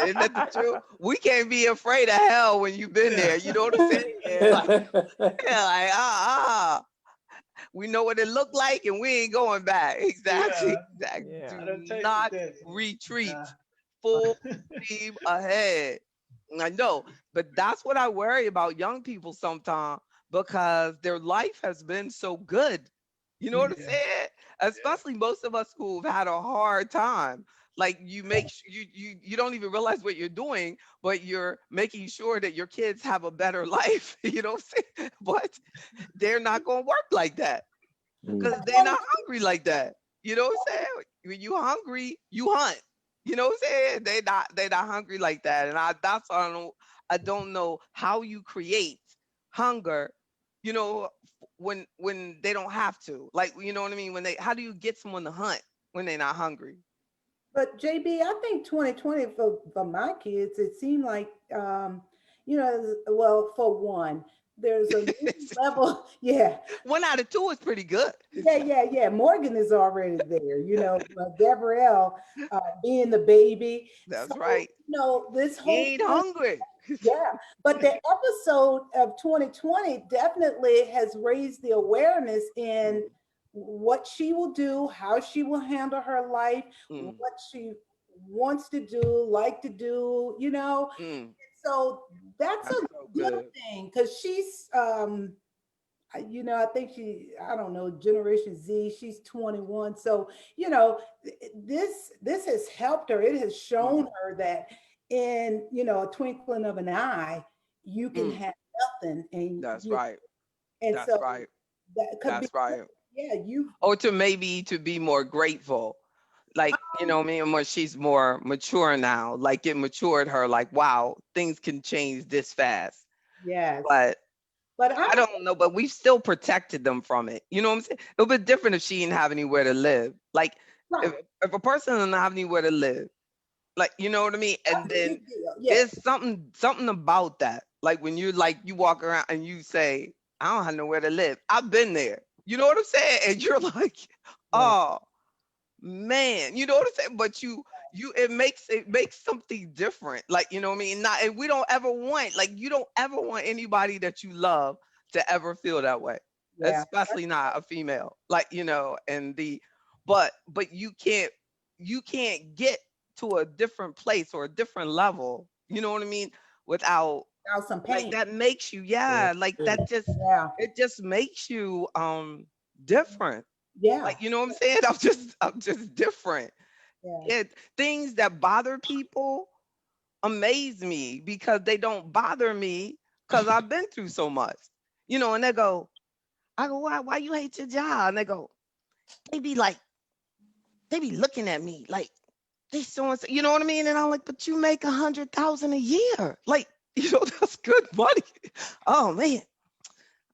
Isn't that the truth? We can't be afraid of hell when you've been there. You know what I'm saying? Yeah, like we know what it looked like and we ain't going back. Exactly. Yeah, Exactly. Yeah. I done Do tasted not that. retreat. Yeah. Full steam ahead. I know, but that's what I worry about young people sometimes because their life has been so good. You know what I'm Yeah. saying? Especially most of us who've had a hard time. Like you make you don't even realize what you're doing, but you're making sure that your kids have a better life. You know what I'm saying? But they're not gonna work like that because they're not hungry like that. You know what I'm saying? When you hungry, you hunt. You know what I'm saying? They not hungry like that. And that's why I don't know how you create hunger, you know, when they don't have to. Like, you know what I mean? When they how do you get someone to hunt when they're not hungry? But JB, I think 2020 for my kids, it seemed like, well, for one, there's a new level. Yeah, 1 out of 2 is pretty good. yeah. Morgan is already there. Gabrielle being the baby. So, That's right. this He whole ain't hungry. yeah. But the episode of 2020 definitely has raised the awareness in what she will do, how she will handle her life, Mm, what she wants to do, like to do. mm, So that's that's a so good good. thing because she's I think I don't know, Generation Z, she's 21. So, this has helped her. It has Mm, shown her that in, a twinkling of an eye, you can mm, have nothing. that's right. And That's so right. that could be, That's right. yeah, Or to maybe to be more grateful. Like, you know, me and more she's more mature now. Like it matured her, like, wow, things can change this fast. yes. But But I I'm don't know, but we've still protected them from it. You know what I'm saying? It would be different if she didn't have anywhere to live. Like if, right. if a person doesn't have anywhere to live, like you know what I mean? And That's a then big deal. Yes. there's something about that. Like when you walk around and you say, I don't have nowhere to live. I've been there. You know what I'm saying? And you're like, Yeah. oh man, you know what I'm saying? But it makes something different. Like, you know what I mean? Not and we don't ever want, like you don't ever want anybody that you love to ever feel that way. Yeah. Especially not a female. Like, and but you can't get to a different place or a different level, you know what I mean, without Now some like pain. that makes you, yeah, like that just Yeah. it just makes you different. Yeah. Like, you know what I'm saying? I'm just different. Yeah. Things that bother people amaze me because they don't bother me because I've been through so much. And I go, why you hate your job? And they go, they be like, they be looking at me like they so and so, you know what I mean? And I'm like, but you make 100,000 a year. Like, that's good money. Oh man.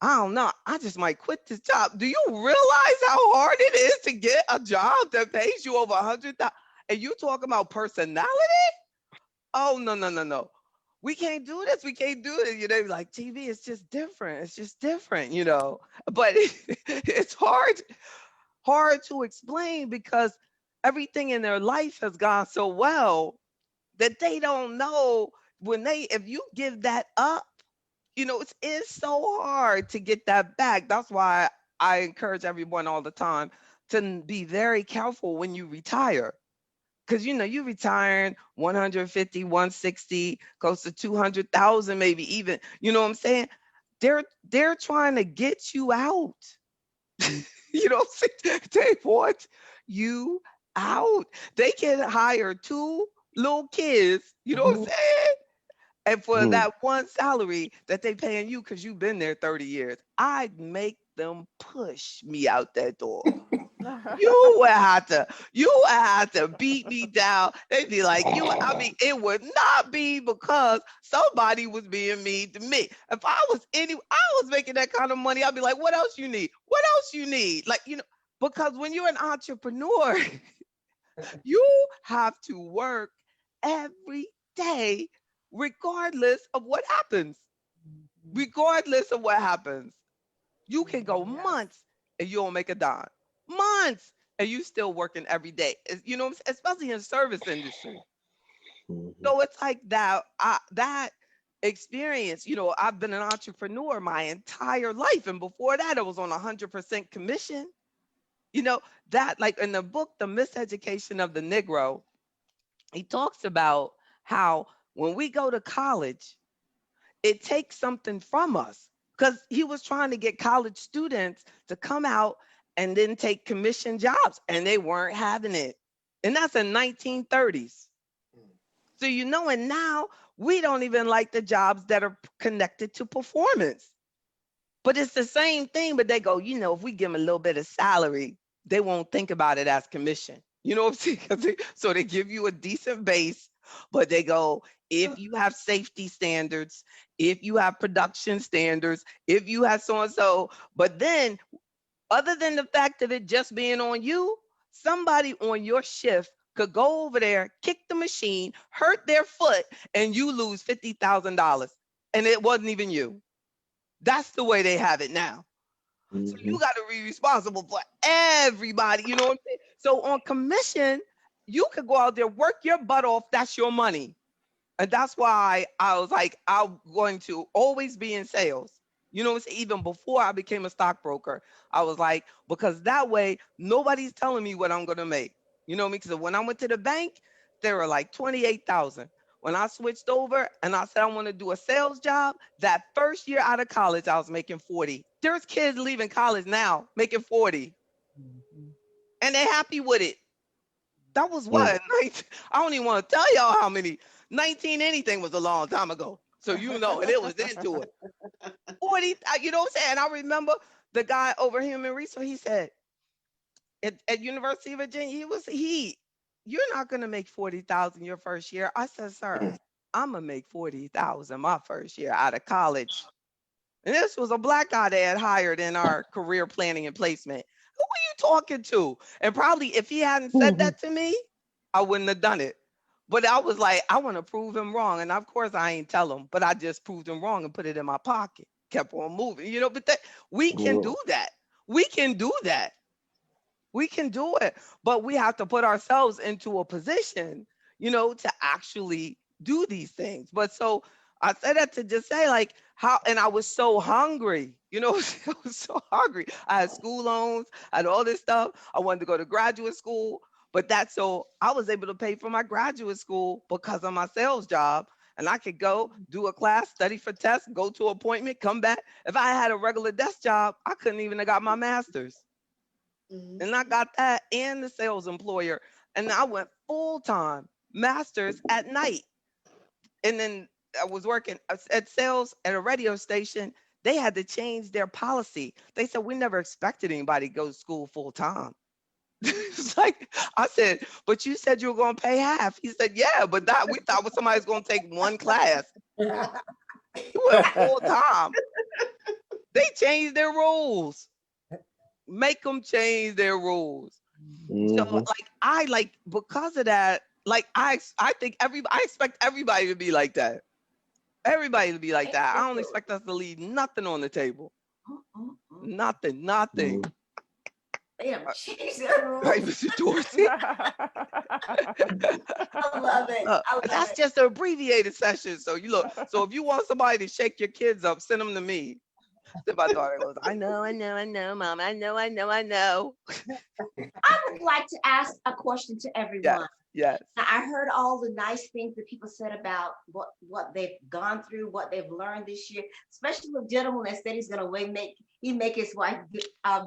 I don't know. I just might quit this job. Do you realize how hard it is to get a job that pays you over 100,000? And you talk about personality? Oh no, no, no, no. We can't do this. We can't do it. They be like, TV, it's just different. It's just different. But it's hard to explain because everything in their life has gone so well that they don't know if you give that up, it's so hard to get that back. That's why I encourage everyone all the time to be very careful when you retire. Because you retiring 150, 160, close to 200,000, maybe even. You know what I'm saying? They're trying to get you out. You know what I'm saying? They want you out. They can hire two little kids, you know what I'm saying? And for Mm. that one salary that they paying you because you've been there 30 years, I'd make them push me out that door. You would have to beat me down. They'd be like, it would not be because somebody was being mean to me. If I was making that kind of money, I'd be like, what else you need? What else you need? Like, because when you're an entrepreneur, you have to work every day, regardless of what happens. Regardless of what happens. You can go Yes. months and you don't make a dime. Months and you still working every day. Especially in service industry. Mhm. So it's like that experience. I've been an entrepreneur my entire life, and before that, I was on 100% commission. You know that, like in the book, The Miseducation of the Negro, he talks about how when we go to college, it takes something from us because he was trying to get college students to come out and then take commission jobs and they weren't having it. And that's in 1930s. So and now we don't even like the jobs that are connected to performance. But it's the same thing, but they go, if we give them a little bit of salary, they won't think about it as commission. You know what I'm saying? 'Cause so they give you a decent base, but they go, if you have safety standards, if you have production standards, if you have so and so, but then other than the fact of it just being on you, somebody on your shift could go over there, kick the machine, hurt their foot, and you lose $50,000. And it wasn't even you. That's the way they have it now. So you Mhm. got to be responsible for everybody. You know what I'm saying? So on commission, you could go out there, work your butt off. That's your money. And that's why I was like, I'm going to always be in sales. You know what I'm saying? Even before I became a stockbroker, I was like, because that way nobody's telling me what I'm going to make. You know what I mean? Because when I went to the bank, they were like 28,000. When I switched over and I said I want to do a sales job, that first year out of college, I was making 40. There's kids leaving college now making 40 Mhm. and they're happy with it. That was Mm. what? I don't even want to tell y'all how many. 19 anything was a long time ago. So and it was into it. 40, you know what I'm saying? I remember the guy over human resource, he said, at University of Virginia, you're not gonna make 40,000 your first year. I said, sir, I'm gonna make 40,000 my first year out of college. And this was a black guy they had hired in our career planning and placement. Who are you talking to? And probably if he hadn't said Mhm. that to me, I wouldn't have done it. But I was like, I want to prove him wrong. And of course, I ain't tell him, but I just proved him wrong and put it in my pocket. Kept on moving, but we can do Well, that. We can do that. We can do it, but we have to put ourselves into a position, to actually do these things. But so I said that to just say, like, how, and I was so hungry, I was so hungry. I had school loans, I had all this stuff. I wanted to go to graduate school, but that's so I was able to pay for my graduate school because of my sales job. And I could go do a class, study for tests, go to an appointment, come back. If I had a regular desk job, I couldn't even have got my master's. And I got that and the sales employer. And I went full time, masters at night. And then I was working at sales at a radio station. They had to change their policy. They said, we never expected anybody to go to school full time. It's like, I said, but you said you were going to pay half. He said, yeah, but that we thought somebody's going to take one class. You went full time. They changed their rules. Make them change their rules. So because of that, I think I expect everybody to be like that. Everybody to be like that. I don't expect us to leave nothing on the table. Nothing. They have changed their rules. Right, Mr. Dorsey. I love it. I love That's it. just an abbreviated session. So so if you want somebody to shake your kids up, send them to me. Then my daughter goes, I know, Mom. I know. I would like to ask a question to everyone. Yes. Now, I heard all the nice things that people said about what they've gone through, what they've learned this year, especially the gentleman that said he's gonna make his wife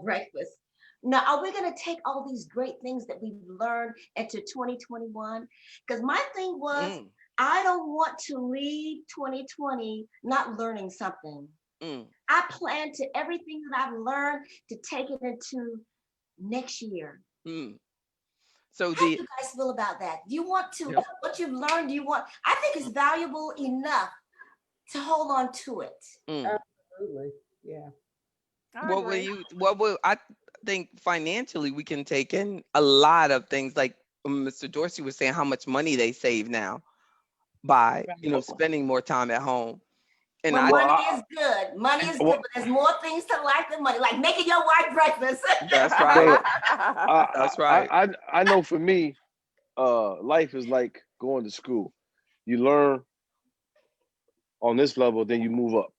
breakfast. Now, are we gonna take all these great things that we've learned into 2021? Because my thing was, I don't want to leave 2020 not learning something. I plan to everything that I've learned to take it into next year. So how do you guys feel about that? Do you want to, what you've learned, I think it's valuable enough to hold on to it. Absolutely. Yeah. I think financially we can take in a lot of things, like Mr. Dorsey was saying, how much money they save now by, spending more time at home. And money is good. Money is good, but there's more things to life than money, like making your wife breakfast. That's right. That's right. I know for me, life is like going to school. You learn on this level, then you move up.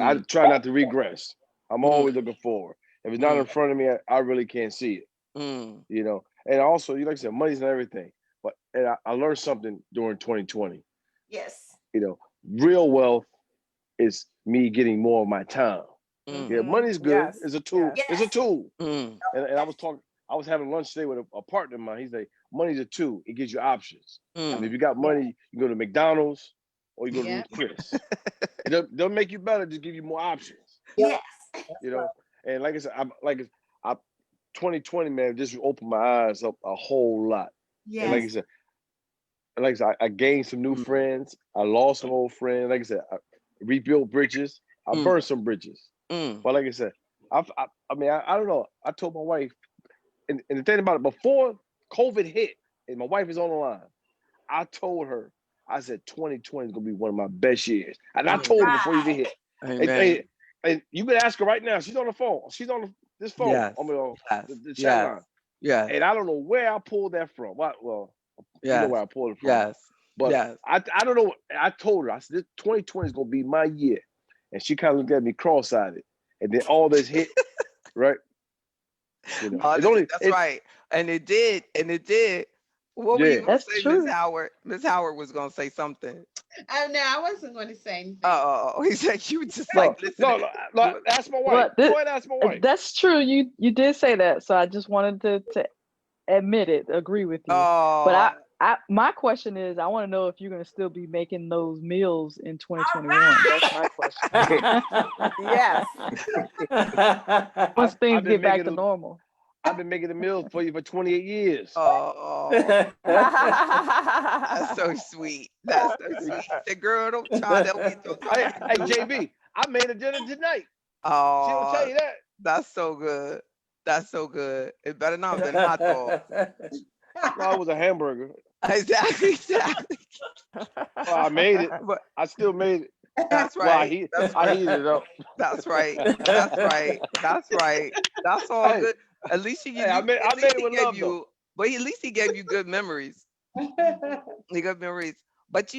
I try not to regress. I'm always looking forward. If it's not in front of me, I really can't see it. And also, like I said, money's not everything. But I learned something during 2020. Yes. Real wealth is me getting more of my time. Yeah, money's good. Yes. It's a tool. Yes. It's a tool. And I was having lunch today with a partner of mine. He's like, money's a tool. It gives you options. I mean, if you got money, you go to McDonald's or you go to Ruth Chris. It doesn't make you better, just give you more options. Yes. And like I said, 2020, man, just opened my eyes up a whole lot. Yes. And like I said, I gained some new friends. I lost some old friends. Like I said, I rebuilt bridges. I burned some bridges. But like I said, I don't know. I told my wife, and the thing about it, before COVID hit, and my wife is on the line, I told her, I said, 2020 is going to be one of my best years. And I told her before you even hit. And you can ask her right now. She's on the phone. She's on this phone. Yes. The chat line. Yeah. And I don't know where I pulled that from. Well, you know where I pulled it from. Yes. But I don't know. I told her, I said, 2020 is going to be my year. And she kind of looked at me cross-eyed. And then all this hit, right? That's right. And it did. What were you going to say, Miss Howard? Miss Howard was going to say something. Oh, no, I wasn't going to say anything. He said you just listen. No, ask my wife. Go ahead, ask my wife. That's true. You did say that. So I just wanted to admit it, agree with you. But my question is, I want to know if you're going to still be making those meals in 2021. That's my question. Yes. Once things get back to normal. I've been making the meals for you for 28 years. That's so sweet. That's so sweet. The girl, don't try that. Hey, JB, I made a dinner tonight. Oh, She'll tell you that. That's so good. That's so good. It better not have been hot dog. No, it was a hamburger. Exactly. Well, I made it, but I still made it. That's right. I heated it up. That's right. That's all good. At least he gave you, but at least he gave you good memories. Good memories. But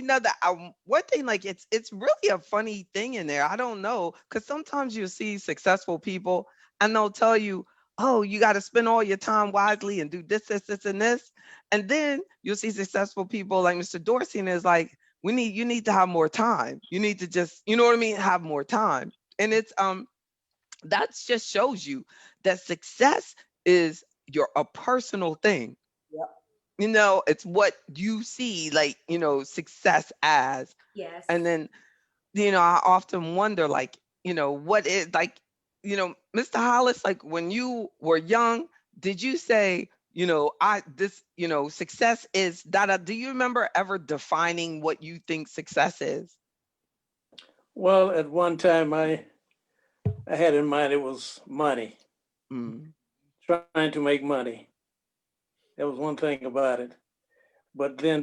one thing, like it's really a funny thing in there. I don't know, because sometimes you see successful people and they'll tell you, oh, you got to spend all your time wisely and do this, and this. And then you'll see successful people like Mr. Dorsey, and it's like, you need to have more time. You need to just, you know what I mean? Have more time. And it's, that just shows you that success is your a personal thing. Yep. It's what you see, like, success as. Yes. And then, I often wonder, like, what is like, Mr. Hollis, like when you were young, did you say, success is da da? Do you remember ever defining what you think success is? Well, at one time, I had in mind it was money, Mm, trying to make money. That was one thing about it. But then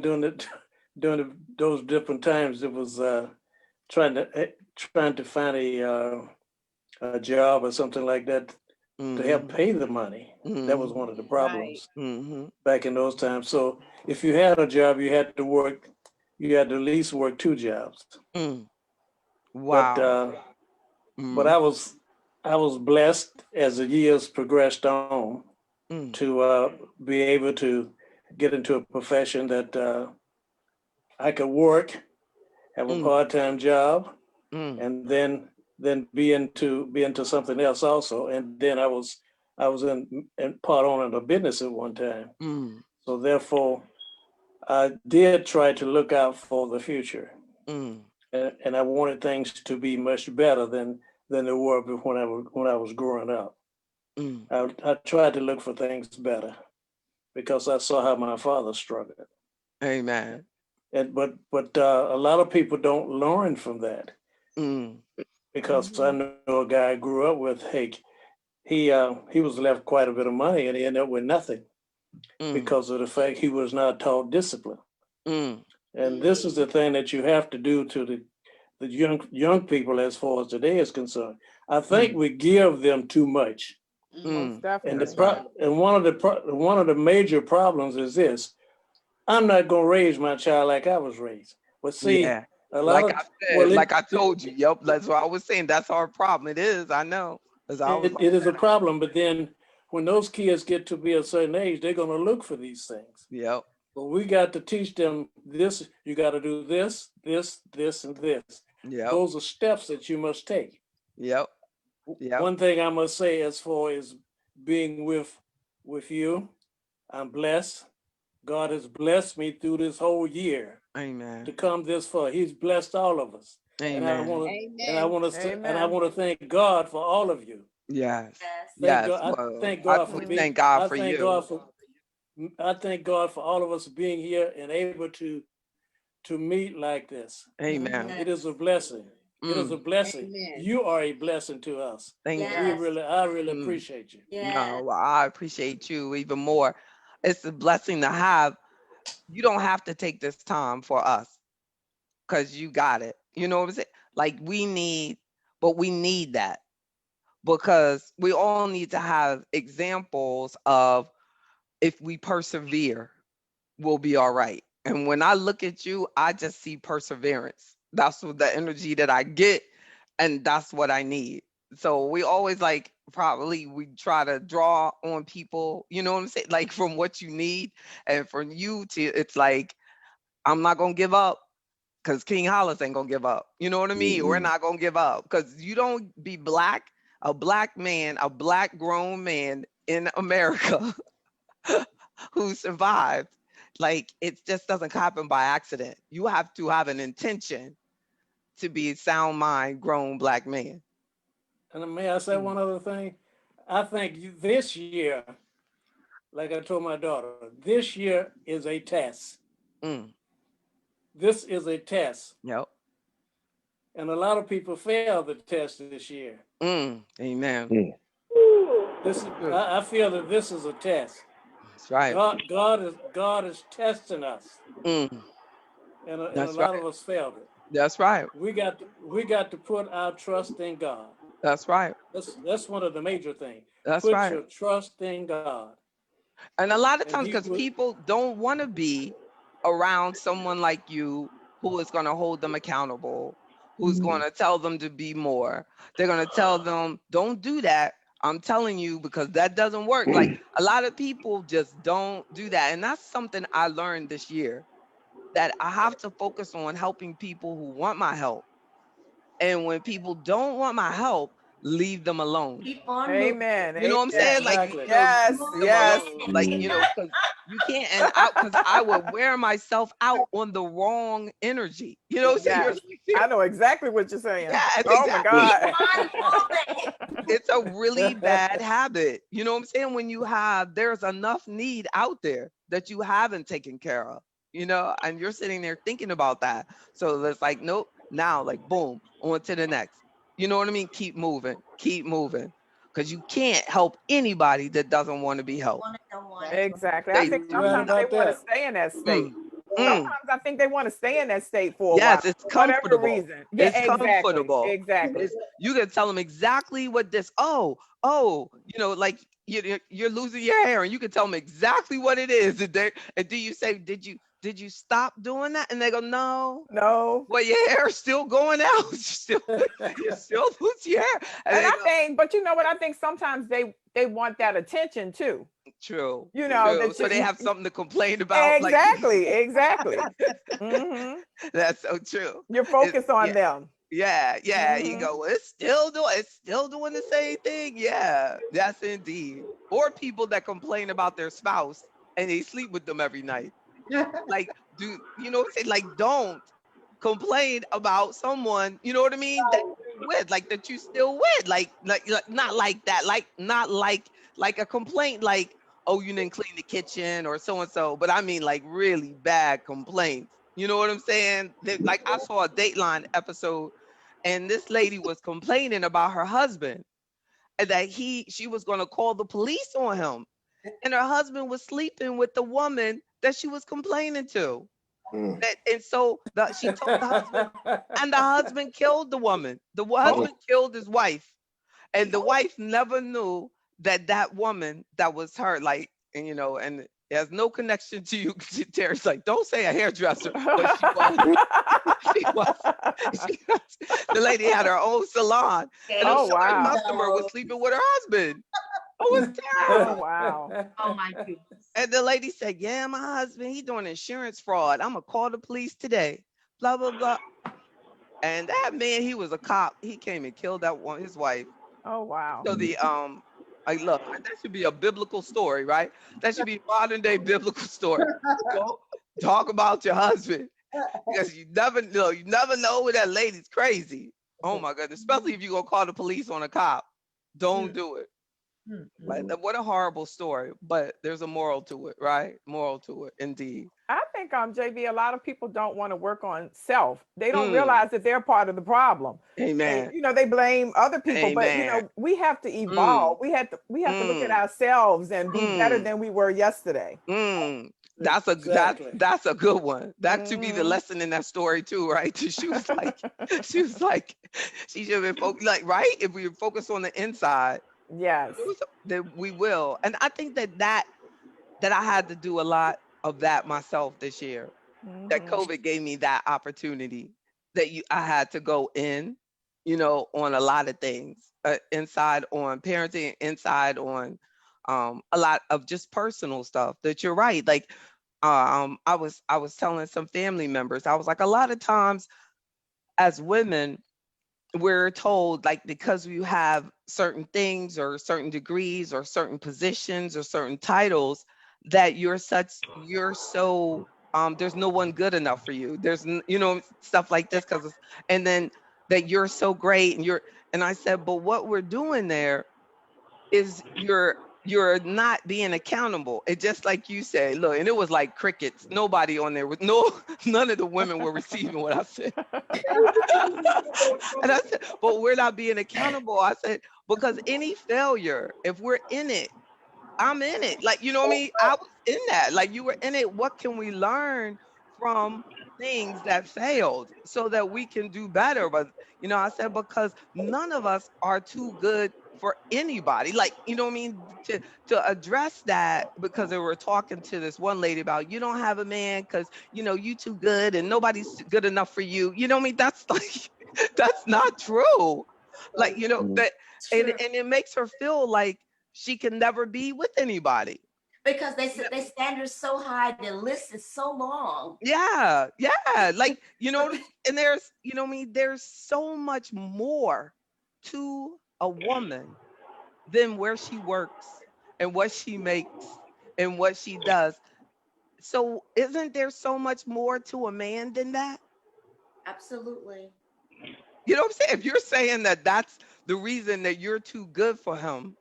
those different times, it was trying to find a job or something like that to help mm, pay the money. That was mm, one of the Right. problems mm, back in those times. So if you had a job, you had to at least work two jobs. mm. But Wow. but Mm, I was blessed as the years progressed on mm, to be able to get into a profession that I could work, have a mm, part-time job, mm, and then be into something else also. And then I was in part owner of a business at one time. mm, So therefore, I did try to look out for the future, mm, and I wanted things to be much better than they were when I was growing up. mm. I tried to look for things better because I saw how my father struggled. Amen. But a lot of people don't learn from that Mm, because I Mhm. know a guy I grew up with. Hey, he was left quite a bit of money and he ended up with nothing mm, because of the fact he was not taught discipline. mm, And this is the thing that you have to do to the young people as far as today is concerned. I think mm, we give them too much. Mhm. Most mm. And the definitely. That's right. pro- and one of the major problems is this: I'm not going to raise my child like I was raised. But see, Yeah. a lot Like of I well, said, like I told you, yep, that's what I was saying. That's our problem. It is, I know. Because I was it is a problem. But then when those kids get to be a certain age, they're going to look for these things. yep, But we got to teach them this. You got to do this, this, this, and this. yep, Those are steps that you must take. yep, yep. One thing I must say as far as being with you, I'm blessed. God has blessed me through this whole year to Amen. come this far. He's blessed all of us, and I Amen. want to and I Amen. want to and I Amen. want to thank God for all of you. Yes. Yes. Thank Yes. God. I Well, thank God for we being. thank God I for thank you. God for. I thank God for all of us being here and able to meet like this. Amen. Mhm. It is a Yes. blessing. It is a Mm, blessing. Amen. You are a blessing to us, thank and you. Yes. I really Mm, appreciate you. Yes. no, well, I appreciate you even more. It's a blessing to have. You don't have to take this time for us because you got it. You know what I'm saying? Like we need that because we all need to have examples of if we persevere, we'll be all right. And when I look at you, I just see perseverance. That's what the energy that I get, and that's what I need. So we always like probably we try to draw on people, you know what I'm saying? Like from what you need. And from you to it's like, I'm not gonna give up because King Hollis ain't gonna give up. You know what I mean? We're Mm-mm. not gonna give up because you don't be black, a black man, a black grown man in America who survived. Like it just doesn't happen by accident. You have to have an intention to be a sound mind, grown black man. And may I say Mm, one other thing? I think this year, like I told my daughter, this year is a test. mm, This is a test, yep. and a lot of people fail the test this year. Amen. Mm. Good. I feel that this is a test. That's right. God is testing us, Mm, and a that's lot right. of us failed it. That's right. We got to put our trust in God. That's right. That's one of the major things. That's Put right. your trust in God, And a lot of and times, He because will. people don't want to be around someone like you who is going to hold them accountable, who's going Mm. to tell them to be more. They're going to tell them, don't do that. I'm telling you because that doesn't work. Like a lot of people just don't do that. And that's something I learned this year that I have to focus on helping people who want my help. And when people don't want my help, leave them alone. Keep on moving. Amen. You know what I'm Amen. saying? Like, Exactly. Yes, leave them yes. alone. Like, because you can't, and out, because I would wear myself out on the wrong energy. You know what I'm saying? You're Yes. I know exactly what you're saying. yes, Oh my exactly. Keep God. on moving. It's a really bad habit. You know what I'm saying? When there's enough need out there that you haven't taken care of, and you're sitting there thinking about that. So it's like, nope, now, like, boom, on to the next. You know what I mean? Keep moving, keep moving. Because you can't help anybody that doesn't want to be helped. Don't want it. Exactly. I They think You're do right sometimes they about want to that. stay in that state. mm, mm. Sometimes I think they want to stay in that state for a while, Yes, it's for whatever comfortable. reason. Yeah, It's exactly. comfortable. Exactly. You can tell them exactly what this. Oh, like you're losing your hair, and you can tell them exactly what it is. And do you say, did you stop doing that? And they go, no. No. Well, your hair's still going out. You still lose your hair. And And they I go, think, but you know what? I think sometimes they want that attention too. true, You know, true. that So they you have something to complain about. Like exactly, exactly. Hmm. that's so true. You're It- focused on yeah, them. yeah. You Hmm. go, well, it's still doing the same thing. Yeah, yes, indeed. Or people that complain about their spouse and they sleep with them every night. Like, do you know what I'm saying? Like, don't complain about someone, you know what I mean, that you're with, like that you still with, like not like that, like not like a complaint, like, oh, you didn't clean the kitchen or so and so, but I mean like really bad complaints. You know what I'm saying? Like I saw a Dateline episode, and this lady was complaining about her husband, and that she was going to call the police on him, and her husband was sleeping with the woman that she was complaining to. Mm. And so she told the husband, and the husband killed the woman. The Oh, husband killed his wife, and the wife never knew that woman that was her. Like, and it has no connection to you. Terry's like, don't say a hairdresser, but she was. She was. She was. The lady had her own salon, and Okay. her oh wow. customer was sleeping with her husband. It was Oh terrible. wow. Oh my goodness. And the lady said, yeah, my husband, he doing insurance fraud. I'm gonna call the police today. Blah, blah, blah. And that man, he was a cop. He came and killed that one, his wife. Oh wow. So like, look, that should be a biblical story, right? That should be a modern day biblical story. Go talk about your husband, because you never know when that lady's crazy. Oh my goodness, especially if you're gonna call the police on a cop. Don't do it. Like, what a horrible story, but there's a moral to it, right? Moral to it, indeed. I think JB, a lot of people don't want to work on self. They don't Mm, realize that they're part of the problem. And amen. they blame other people, but Amen. we have to evolve. Mm, We have to look at mm, ourselves and be better mm, than we were yesterday. mm. That's Exactly. that's a good one. That should be the Hmm. lesson in that story too, right? She was like, she should have been like, right? If we focus on the inside, Yes. then we will. And I think that I had to do a lot of that myself this year. That Hmm. COVID gave me that opportunity, that I had to go in, on a lot of things, inside on parenting, inside on a lot of just personal stuff. That you're right. Like, I was telling some family members, I was like, a lot of times as women, we're told, like, because you have certain things or certain degrees or certain positions or certain titles, that you're so there's no one good enough for you. There's stuff like this, because and then that you're so great, and I said, but what we're doing there is you're not being accountable. It just, like you said, look, and it was like crickets. Nobody on there with no none of the women were receiving what I said. And I said, but we're not being accountable. I said, because any failure, if we're in it, I'm in it. Like, you know what I mean? I was in that. Like, you were in it. What can we learn from things that failed so that we can do better? But, I said, because none of us are too good for anybody. Like, you know what I mean? To address that, because they were talking to this one lady about, you don't have a man because, you too good and nobody's good enough for you. You know what I mean? That's like, that's not true. Like, Mm. that, and it makes her feel like she can never be with anybody. Because they said their standards so high, the list is so long. Yeah, yeah. Like, and there's, what I mean, there's so much more to a woman than where she works and what she makes and what she does. So isn't there so much more to a man than that? Absolutely. You know what I'm saying? If you're saying that that's the reason that you're too good for him,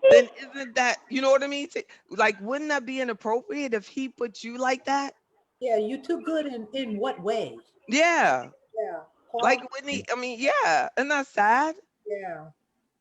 then isn't that, you know what I mean? Like, wouldn't that be inappropriate if he put you like that? Yeah, you too good in what way? Yeah. Yeah, Like, quality. wouldn't he? I mean, yeah. And that's sad. Yeah.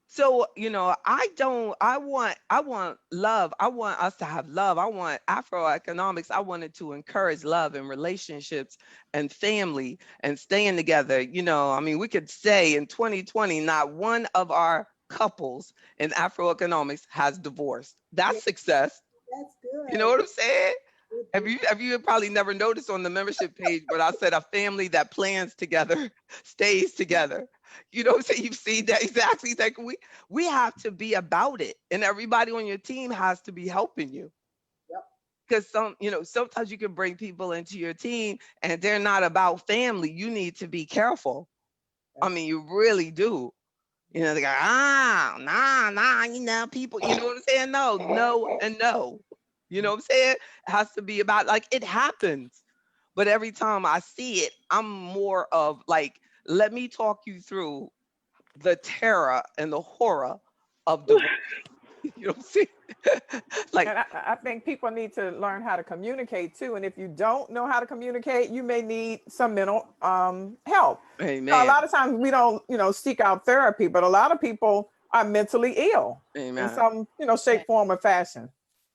So, I want love. I want us to have love. I want Afroeconomics. I wanted to encourage love and relationships and family and staying together. I mean, we could say in 2020, not one of our couples in Afroeconomics has divorced. Yeah, That's success. that's You know good. what I'm saying? Good, Have you probably never noticed on the membership page, but I said a family that plans together stays together. You know what I'm saying? You've seen that exactly. Like we have to be about it. And everybody on your team has to be helping you. Yep. Because sometimes you can bring people into your team and they're not about family. You need to be careful. I That's mean, you really do. They go, nah, people, you know what I'm saying? No, no, and no. You know what I'm saying? It has to be about, like, it happens. But every time I see it, I'm more of like, let me talk you through the terror and the horror of divorce. You know what I'm saying? Like, And I think people need to learn how to communicate too. And if you don't know how to communicate, you may need some mental help. A amen. lot of times we don't, seek out therapy, but a lot of people are mentally ill in Amen. some, shape, form, or fashion.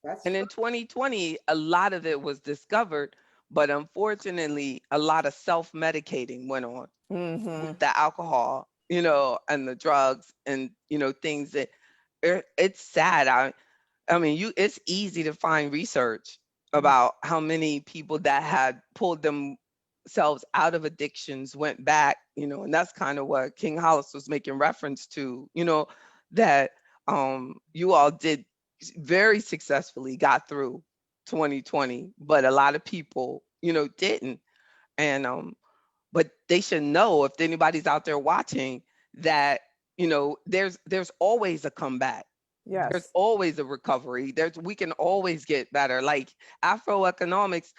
that's And true. in 2020, a lot of it was discovered, but unfortunately, a lot of self medicating went on Hmm. with the alcohol, and the drugs and, things that it's sad. I mean, it's easy to find research about how many people that had pulled themselves out of addictions went back, and that's kind of what King Hollis was making reference to, that you all did very successfully got through 2020, but a lot of people, didn't. And but they should know, if anybody's out there watching, that there's always a comeback, there's Yes. always a recovery, we can always get better. Like Afroeconomics,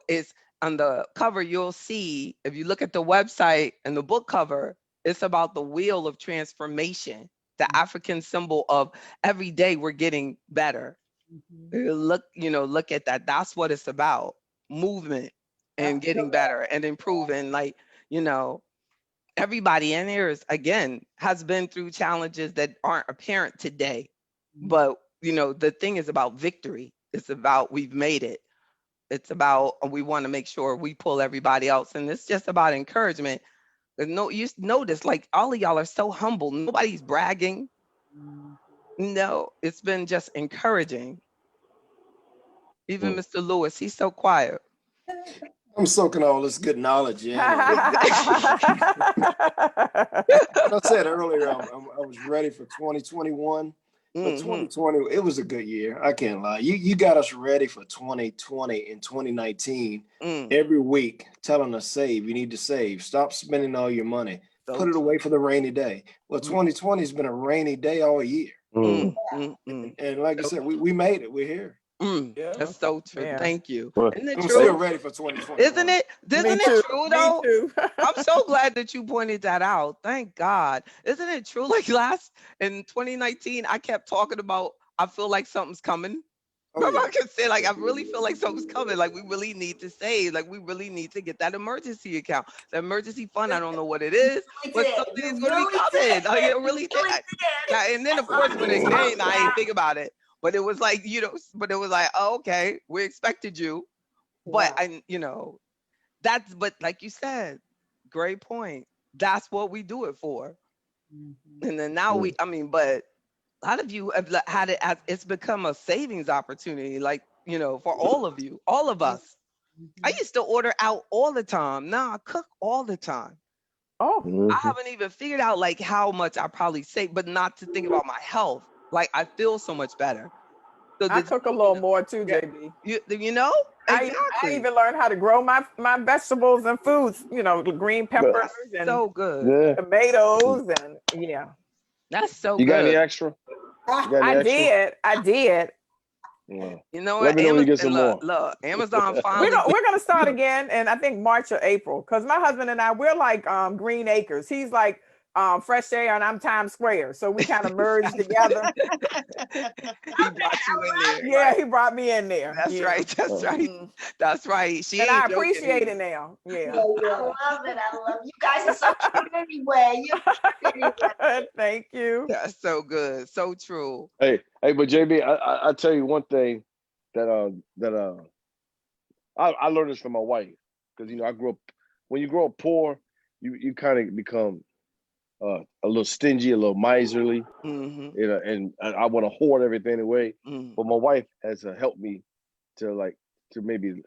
is on the cover. You'll see, if you look at the website and the book cover, it's about the wheel of transformation, the African symbol of every day we're getting better. Mhm. Look at that. That's what it's about. Movement and getting better and improving. Like, you know, everybody in here has been through challenges that aren't apparent today. But, the thing is about victory. It's about we've made it. It's about we want to make sure we pull everybody else. And it's just about encouragement. No, you notice, like, all of y'all are so humble. Nobody's bragging. Mhm. No, it's been just encouraging. Even Mm. Mr. Lewis, he's so quiet. I'm soaking all this good knowledge in. And Exactly. like I said earlier, I was ready for 2021, but Hmm. 2020, it was a good year. I can't lie. You got us ready for 2020 and 2019 Mm, every week, telling us save. You need to save. Stop spending all your money. so Put it away true. for the rainy day. Well, Mm, 2020 has been a rainy day all year. mm, Mm. mm, mm. And like I So said, we made it. We're here. Yeah. that's so true. Yeah. Thank you. Well, Isn't it I'm still true? ready for Isn't 2021. it? Me Isn't it too. true Me though? too. I'm so glad that you pointed that out. Thank God. Isn't it true? Like last in 2019, I kept talking about I feel like something's coming. Oh, Remember, yeah. I kept saying, like, I really feel like something's coming. Like, we really need to save. Like, we really need to get that emergency account, the emergency fund. I don't know what it is, Really but did. something You is going to be really coming. did. Like, it You really did. really did. Now, and then, of course, when it came, I ain't think about it. But it was like, but it was like, oh, okay, we expected you. But, Wow. but like you said, great point. That's what we do it for. Mhm. And then now mm. but a lot of you have had it as it's become a savings opportunity, like, for all of you, all of us. I Mhm. used to order out all the time. Now I cook all the time. Oh, I Mhm. haven't even figured out like how much I probably save, but not to think about my health. Like I feel so much better. So I the cook a little more too, yeah, JB. you know I exactly. even learned how to grow my vegetables and foods. The green But peppers That's and so good. yeah, tomatoes and yeah. That's so You got any good. extra? You got any extra? I did. Yeah. You know Let what? me know when you Amazon, get some look, more. look, Amazon finally. We're gonna start again, and I think March or April, because my husband and I, we're like Green Acres. He's like Fresh Air, and I'm Times Square, so we kind of merged together. He brought you in there, Yeah, right? he brought me in there. That's Yeah. right. That's right. Mhm. That's right. She And I ain't joking appreciate either. it now. Yeah. I love it. I love you guys are so cute anyway. You're cute anyway. Thank you. That's so good. So true. Hey, but JB, I tell you one thing that I learned this from my wife, because I grew up. When you grow up poor, you kind of become a little stingy, a little miserly, Mm-hmm. and I want to hoard everything away. Mm. But my wife has helped me to maybe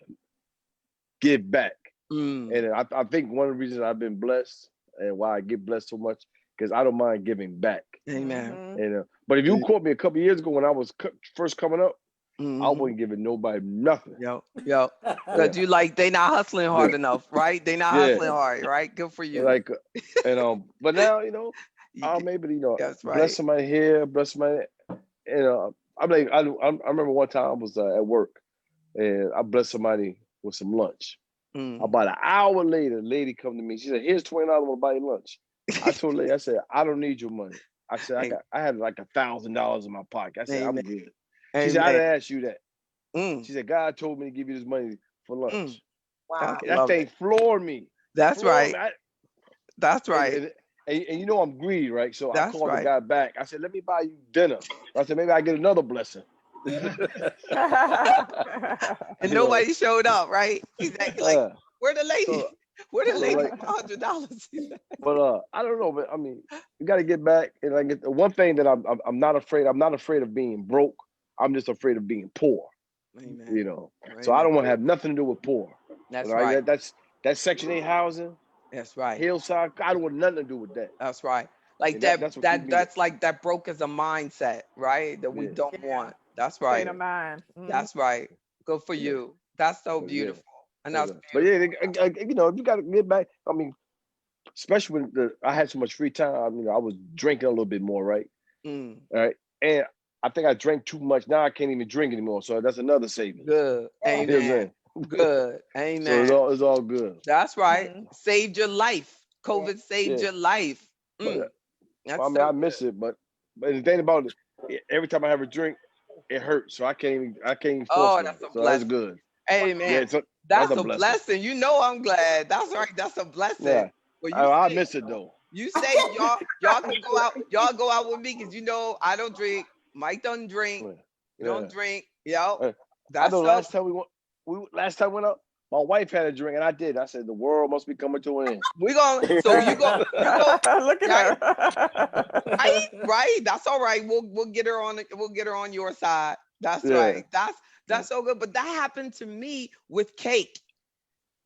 give back. Mm. And I think one of the reasons I've been blessed and why I get blessed so much, because I don't mind giving back. Amen. Mhm. And but if you caught me a couple of years ago when I was first coming up, I Mm-hmm. wasn't giving nobody nothing. Yo. Yeah. Because you like they not hustling hard Yeah. enough, right? They not Yeah. hustling hard, right? Good for you. Like, but now You I'm get- able to That's bless right. somebody here, bless somebody. I'm like I remember one time I was at work and I blessed somebody with some lunch. Mm. About an hour later, a lady come to me. She said, "Here's $20. I want to buy you lunch." I told the lady, I said, "I don't need your money." I said, I had like $1,000 in my pocket. I said, "I'm Amen. good." She said, "I Amen. didn't ask you that." Mm. She said, "God told me to give you this money for Mm. lunch." Wow. I That love thing it. floored me. That's Floored right. me. That's right. And I'm greedy, right? So I That's called the right. guy back. I said, "Let me buy you dinner." I said, "Maybe I get another blessing." And You know, nobody showed up, right? He's like, where the lady? so Where the so lady like, with $100? but I don't know, but I mean, you got to get back. And like the one thing that I'm not afraid. I'm not afraid of being broke. I'm just afraid of being poor. Amen. So I Amen. don't want to have nothing to do with poor. That's Right? right. That's Section 8 housing, That's right. hillside. I don't want nothing to do with that. That's right. Like And that that's what keeps that me. that's like that broke as a mindset, right? That we Yeah, don't Yeah. want. That's State right. of mind. Mhm. That's right. Good for yeah, you. That's so yeah. beautiful. And that's But beautiful. yeah, if you got to get back. I mean, especially when I had so much free time. I mean, I was drinking a little bit more, right? Mm. All right, and I think I drank too much. Now I can't even drink anymore. So that's another savings. Good. You know what I'm Amen. saying? Good. So Amen. it's all good. That's right. Mhm. Saved your life. COVID saved Yeah, your life. but Mm. I That's mean, so I good. miss it. But the thing about it, every time I have a drink, it hurts. So I can't even force Oh, that's nothing. a So that's blessing. good. Amen. Yeah, so that's That's a a blessing. blessing. You know I'm glad. That's right. That's a blessing. Yeah, Well, I miss it though. you say y'all can go out. Y'all go out with me because I don't drink. Mike doesn't drink. Yeah, You yeah. don't drink. Yo, I know that's so. last time last time we went out, my wife had a drink and I did. I said the world must be coming to an end. We gonna. So you go. Look at Right, her. right. That's all right. We'll get her on. We'll get her on your side. That's Yeah. right. That's so good. But that happened to me with cake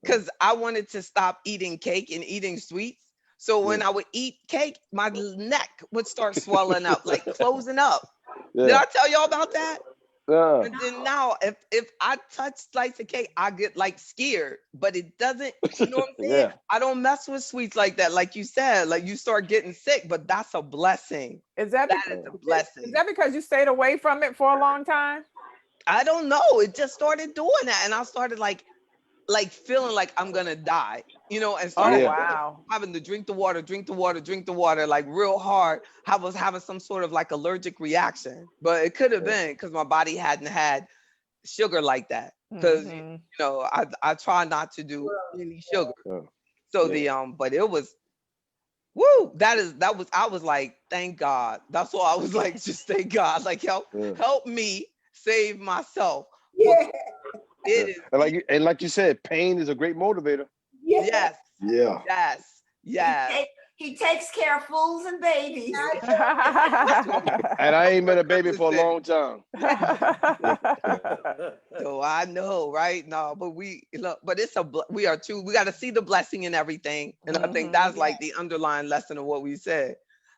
because I wanted to stop eating cake and eating sweets. So when I would eat cake, my neck would start swelling up, like closing up. Did Yeah. I tell y'all about that? Yeah. And then now, if I touch slice of cake, I get like scared. But it doesn't. You know what I'm saying? Yeah. I don't mess with sweets like that. Like you said, like you start getting sick. But that's a blessing. Is that That is a blessing. is that because you stayed away from it for a long time? I don't know. It just started doing that, and I started like feeling like I'm gonna die, and Oh started Yeah. wow. having to drink the water, like real hard. I was having some sort of like allergic reaction, but it could have Yeah. been because my body hadn't had sugar like that. Because Mhm. I try not to do any sugar. Yeah. So Yeah. but it was woo. I was like, thank God. That's all I was like, just thank God. Like Yeah. help me save myself. Yeah. Yeah. It is And like you said, pain is a great motivator. Yeah. yes, Yeah. yes, yes. He takes care of fools and babies. And I ain't been a baby for a Listen, long time. so I know, right? No, but we are too. We got to see the blessing in everything, and I think that's like the underlying lesson of what we said.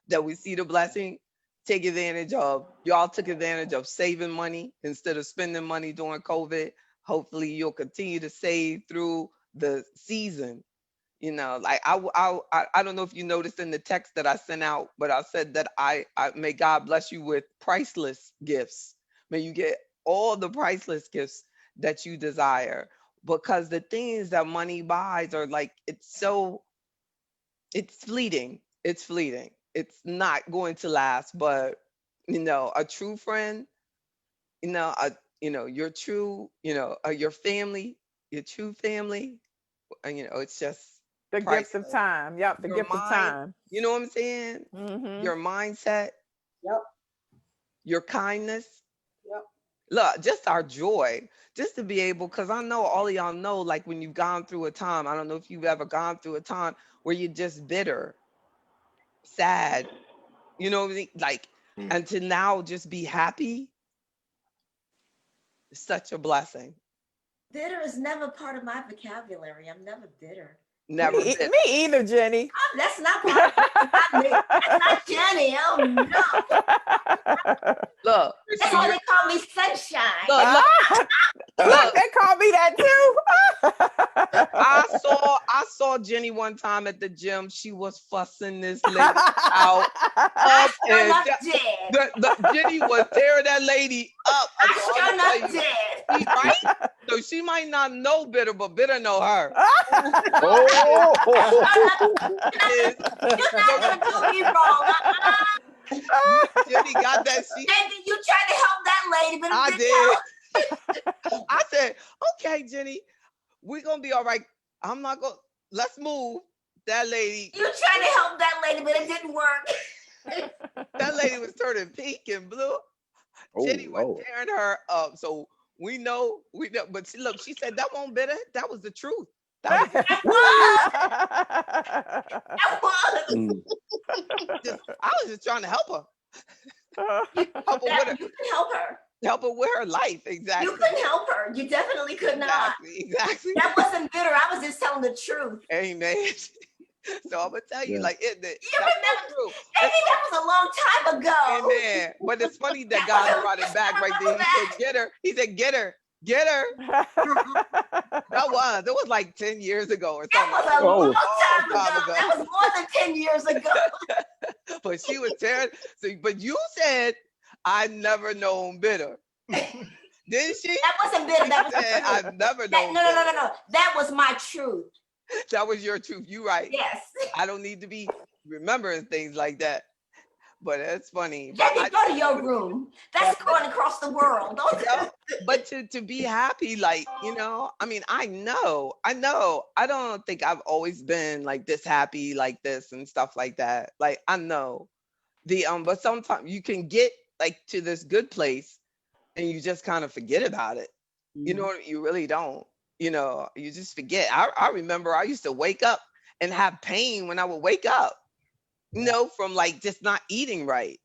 That we see the blessing, take advantage of. Y'all took advantage of saving money instead of spending money during COVID. Hopefully, you'll continue to save through the season. Like I don't know if you noticed in the text that I sent out, but I said that I may God bless you with priceless gifts. May you get all the priceless gifts that you desire, because the things that money buys are like, it's fleeting. It's fleeting. It's not going to last. But a true friend, your true, your family, your true family, it's just the gift of priceless. time. Yep, the Your gift of mind, time. you know what I'm saying? Mm-hmm. Your mindset, Yep. your kindness. Yep. Look, just our joy, just to be able, because I know all of y'all know, like when you've gone through a time, I don't know if you've ever gone through a time where you're just bitter, sad, you know what I mean? Like, and to now just be happy, is such a blessing. Bitter is never part of my vocabulary. I'm never bitter. Never Me bitter. either, Jenny. Oh, that's not part of me. That's not Jenny. Oh no. Look, That's why they call me Sunshine. Look, they call me that too. I saw Jenny one time at the gym. She was fussing this lady out. I sure enough did. Jenny was tearing that lady up. I sure enough did. She, right? So she might not know Bitter, but Bitter know her. Oh, You're not gonna do me wrong. Jenny got that. You tried to help that lady, but I did. I said, okay, Jenny, we're gonna be all right. I'm not gonna. Let's move. That lady. You tried to help that lady, but it didn't work. That lady was turning pink and blue. Jenny was tearing her up. So we know. But look, she said that won't Bitter. That was the truth. That was. I was just trying to help her. Help her. Help her with her life. Exactly. You couldn't help her. You definitely could not. Exactly. That wasn't bitter. I was just telling the truth. Amen. So I'm gonna tell you, like it. You remember? Maybe that was a long time ago. Amen. But it's funny that God brought it back right there. He said, "Get her." He said, "Get her." Get her. It was like 10 years ago or something. That was a long time ago. That was more than 10 years ago. But she was tearing. So, but you said, I never known Bitter. Didn't she? That wasn't Bitter. That was I've never known. No. That was my truth. That was your truth. You right. Yes. I don't need to be remembering things like that. But it's funny. Jenny, go to your room. That's going across the world. But to be happy, like, I mean, I know. I don't think I've always been like this happy, like this and stuff like that. Like, I know but sometimes you can get like to this good place and you just kind of forget about it. You really don't, you just forget. I remember I used to wake up and have pain when I would wake up. From like just not eating right.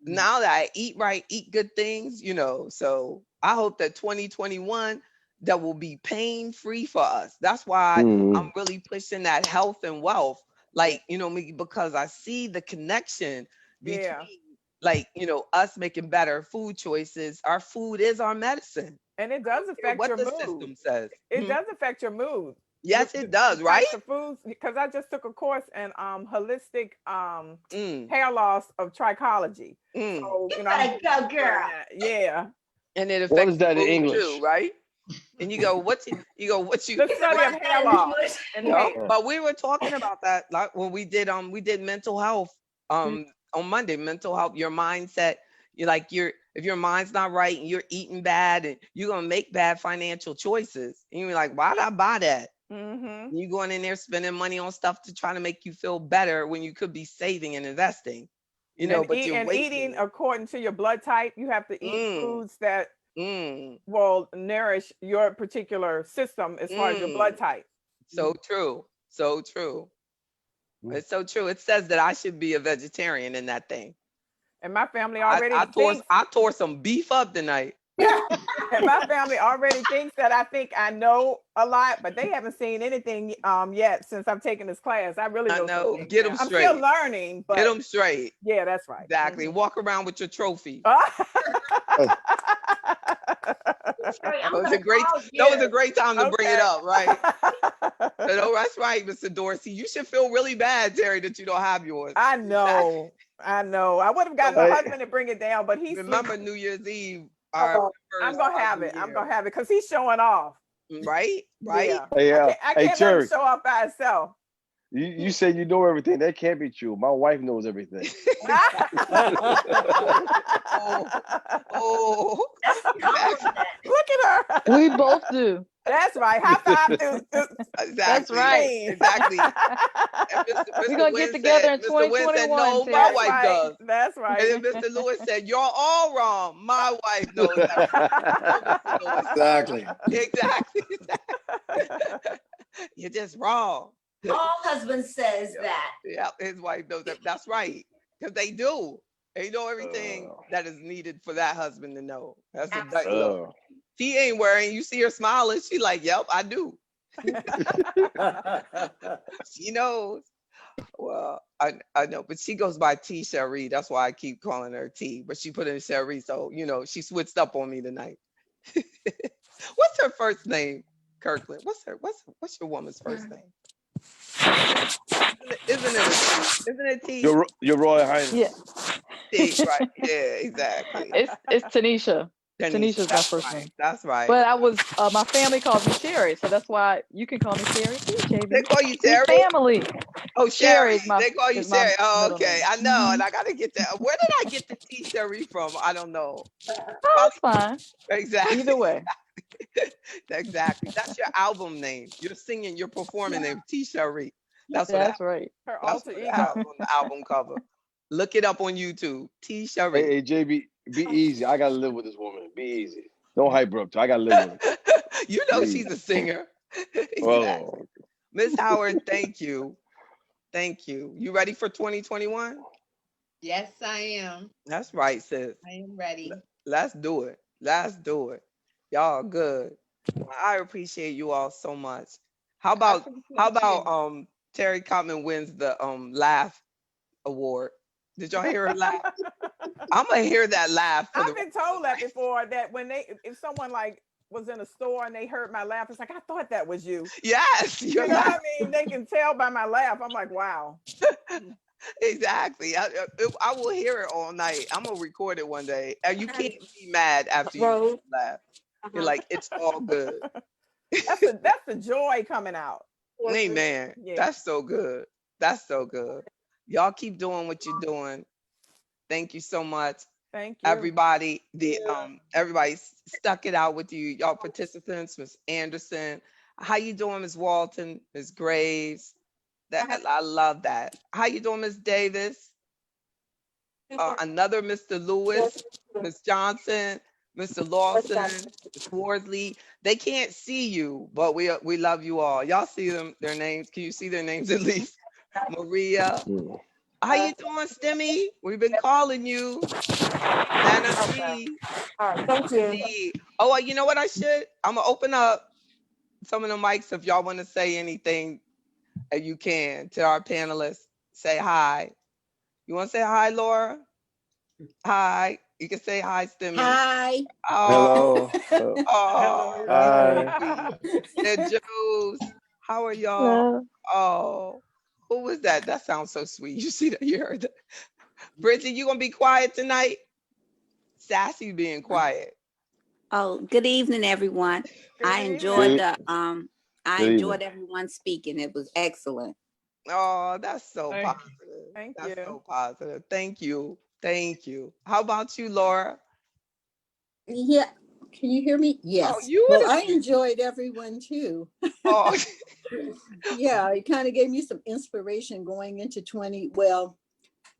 Now that I eat right, eat good things, so I hope that 2021, that will be pain-free for us. That's why I'm really pushing that health and wealth, like, because I see the connection between like, us making better food choices. Our food is our medicine. And it does affect your mood. What the system says. It does affect your mood. Yes, it does, right? The foods, because I just took a course in holistic hair loss of trichology. So, you better go, girl. Yeah. And it affects what is that in English too, right? And you go, what you the study of hair loss. But we were talking about that like when we did mental health on Monday, mental health, your mindset. You're like if your mind's not right and you're eating bad and you're gonna make bad financial choices. And you're like, why did I buy that? You going in there spending money on stuff to try to make you feel better when you could be saving and investing, but you're eating according to your blood type. You have to eat foods that will nourish your particular system as far as your blood type. So true. It's so true. It says that I should be a vegetarian in that thing. And my family already I tore some beef up tonight. And my family already thinks that I think I know a lot, but they haven't seen anything yet since I've taken this class. I really don't know. Get them straight. I'm still learning, but get them straight. Yeah, that's right. Exactly. Walk around with your trophy. That was a great time to bring it up, right? No, that's right, Mr. Dorsey. You should feel really bad, Terry, that you don't have yours. I know. I know. I would have gotten the husband to bring it down, but he's remember New Year's Eve. I'm gonna have it. I'm gonna have it because he's showing off. Right? Right? Yeah. I can't let him show off by himself. You say you know everything. That can't be true. My wife knows everything. Oh. Look at her. We both do. That's right. High five, dude. Exactly. That's right. Exactly. We're gonna get together in 2021. Said, no, Terry. my wife does. That's right. And then Mr. Lewis said, "You're all wrong. My wife knows that." Exactly. Exactly. You're just wrong. All husband says that. Yeah, his wife knows that. That's right. Because they do. They know everything that is needed for that husband to know. That's exactly. She ain't worrying. You see her smiling. She like, "Yep, I do." She knows. Well, I know, but she goes by T Cherie. That's why I keep calling her T. But she put in Cherie, so she switched up on me tonight. What's her first name, Kirkland? What's your woman's first name? Isn't it T? Your Royal Highness. Yeah. T, right. Yeah, exactly. It's Tanisha. Tanisha's my first name. That's right. But I was my family calls me Sherry, so that's why you can call me Sherry too, JB. They call you Terry? Family. Oh, Sherry. They call you is Sherry. Oh, middle okay. name. I know, and I gotta get that. Where did I get the T Sherry from? I don't know. Oh, it's fine. Exactly. Either way. Exactly. That's your album name. You're singing, you're performing name, T Sherry. That's right. Her That's alter what ego on the album cover. Look it up on YouTube. T Sherry. Hey, JB, be easy. I gotta live with this woman. Be easy. Don't hype her up. I gotta live with her. You know she's a singer. Oh. Miss Howard, thank you. Thank you. You ready for 2021? Yes, I am. That's right, sis. I am ready. Let's do it. Let's do it. Y'all good. I appreciate you all so much. How about Terry Cotman wins the laugh award? Did y'all hear her laugh? I'm gonna hear that laugh. I've been told that before, that when if someone like was in a store and they heard my laugh, it's like, I thought that was you. Yes. You know what I mean? They can tell by my laugh. I'm like, wow. Exactly. I will hear it all night. I'm gonna record it one day. You can't be mad after you laugh. You're like, it's all good. That's the joy coming out. Amen. Yeah. That's so good. That's so good. Y'all keep doing what you're doing. Thank you so much. Thank you. Everybody, everybody stuck it out with you. Y'all participants, Miss Anderson. How you doing, Miss Walton, Miss Graves? I love that. How you doing, Miss Davis? Another Mr. Lewis, Miss Johnson, Mr. Lawson, Miss Worsley. They can't see you, but we love you all. Y'all see their names? Can you see their names at least? Maria. How you doing, Stimmy? We've been calling you. Nana C. Thank you. Oh, you know what I should? I'm gonna open up some of the mics if y'all want to say anything. You can to our panelists. Say hi. You want to say hi, Laura? Hi. You can say hi, Stimmy. Hi. Oh. Hello. Oh. Hi. And Jules. How are y'all? Oh. Who was that? That sounds so sweet. You see that? You heard that? Bridget, you gonna be quiet tonight? Sassy being quiet. Oh, good evening, everyone. I enjoyed everyone speaking. It was excellent. Oh, that's so positive. That's so positive. Thank you. Thank you. How about you, Laura? Yeah. Can you hear me? Yes. Well, I enjoyed everyone too. Oh. Yeah, it kind of gave me some inspiration going into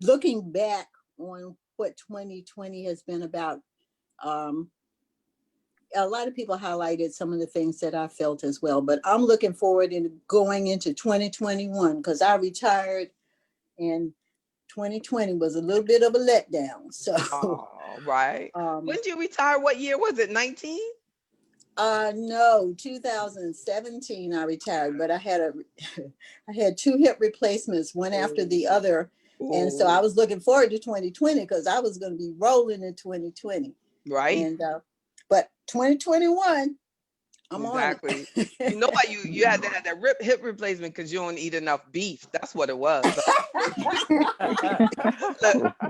looking back on what 2020 has been about. A lot of people highlighted some of the things that I felt as well, but I'm looking forward in going into 2021 because I retired and 2020 was a little bit of a letdown. So, right. When did you retire? What year was it? 19? No, 2017 I retired, but I had 2 hip replacements, one after the other. And so I was looking forward to 2020 because I was going to be rolling in 2020. Right. And but 2021, I'm Exactly. on You know why you had to have that hip replacement because you don't eat enough beef. That's what it was. Look,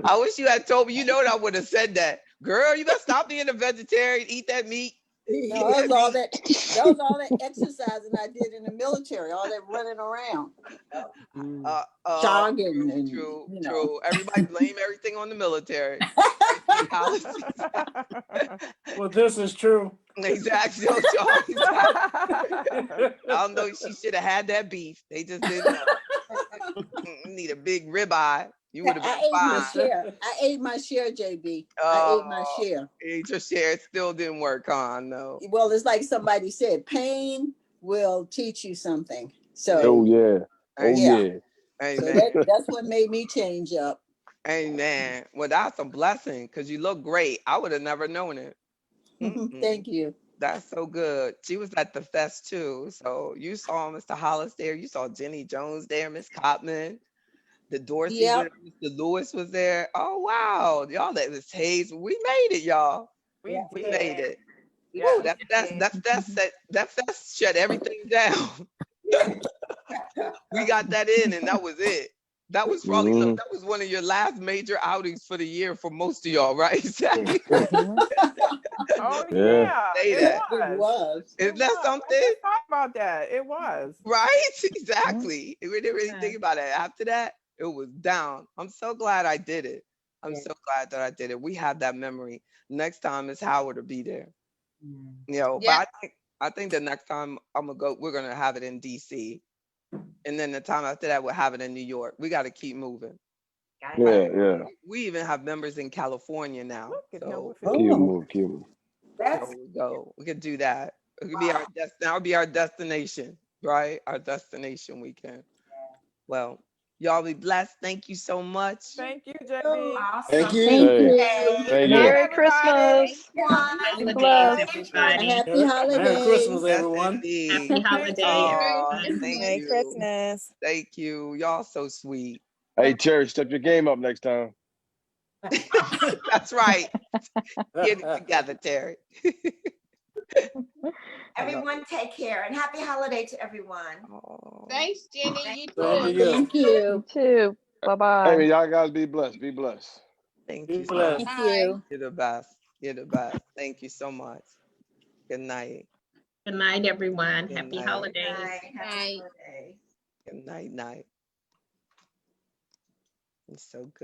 I wish you had told me. You know what I would have said that. Girl, you better stop being a vegetarian. Eat that meat. No, Eat that was that all meat. that exercising I did in the military, all that running around, jogging, and True, you know. true. Everybody blame everything on the military. Well, this is true. Exactly. So, Charles, I don't know. She should have had that beef. They just didn't know. Need a big ribeye. You would have been I ate my fine. share. I ate my share, JB. I ate my share. Ate your share. It still didn't work, huh? No. Well, it's like somebody said, pain will teach you something. So Oh yeah. Oh yeah. yeah. So Amen. that's what made me change up. Amen. Well, that's a blessing because you look great. I would have never known it. Thank you. That's so good. She was at the fest too. So you saw Mr. Hollis there. You saw Jenny Jones there, Miss Cotman, the Dorsey, Yep. Mr. Lewis was there. Oh wow. Y'all, that was Hayes. We made it, y'all. We We did. made it. Yeah. Woo, that fest shut everything down. We got that in and that was it. That was probably look, that was one of your last major outings for the year for most of y'all, right? Exactly. Oh Yeah. yeah, Say it that. It was. was. Isn't It that was. I something? just thought about that. It was. Right? Exactly. We didn't really think about it. After that, it was down. I'm so glad I did it. I'm so glad that I did it. We have that memory. Next time Miss Howard will be there. You know, Yeah. but I think the next time we're gonna have it in DC. And then the time after that, we'll have it in New York. We gotta keep moving. Yeah, yeah. We even have members in California now. Look at So Keep moving, keep moving. there we go. We could do that. It could be our that'll be our destination, right? Our destination weekend. Well, y'all be blessed. Thank you so much. Thank you, JB. Thank Awesome. you. Thank Hey, you. thank Bye, you. Merry everybody. Christmas. Be Holidays, blessed. everybody. Happy Merry Christmas, holidays. Yes, everyone. indeed. Happy Thank holidays, you. Thank everyone. Merry you. Christmas. Thank you. Y'all so sweet. Hey Terry, step your game up next time. That's right. Get it together, Terry. Everyone take care and happy holiday to everyone. Oh. Thanks, Jenny. You Same to too. you. Thank You you. too. Bye-bye. Hey, y'all guys be blessed. Be blessed. Thank Be you so blessed. much. Thank Bye. you. You're the best. You're the best. Thank you so much. Good night. Good night, everyone. Good Happy night. holidays. Bye. Happy holidays. Good night, night. It's so good.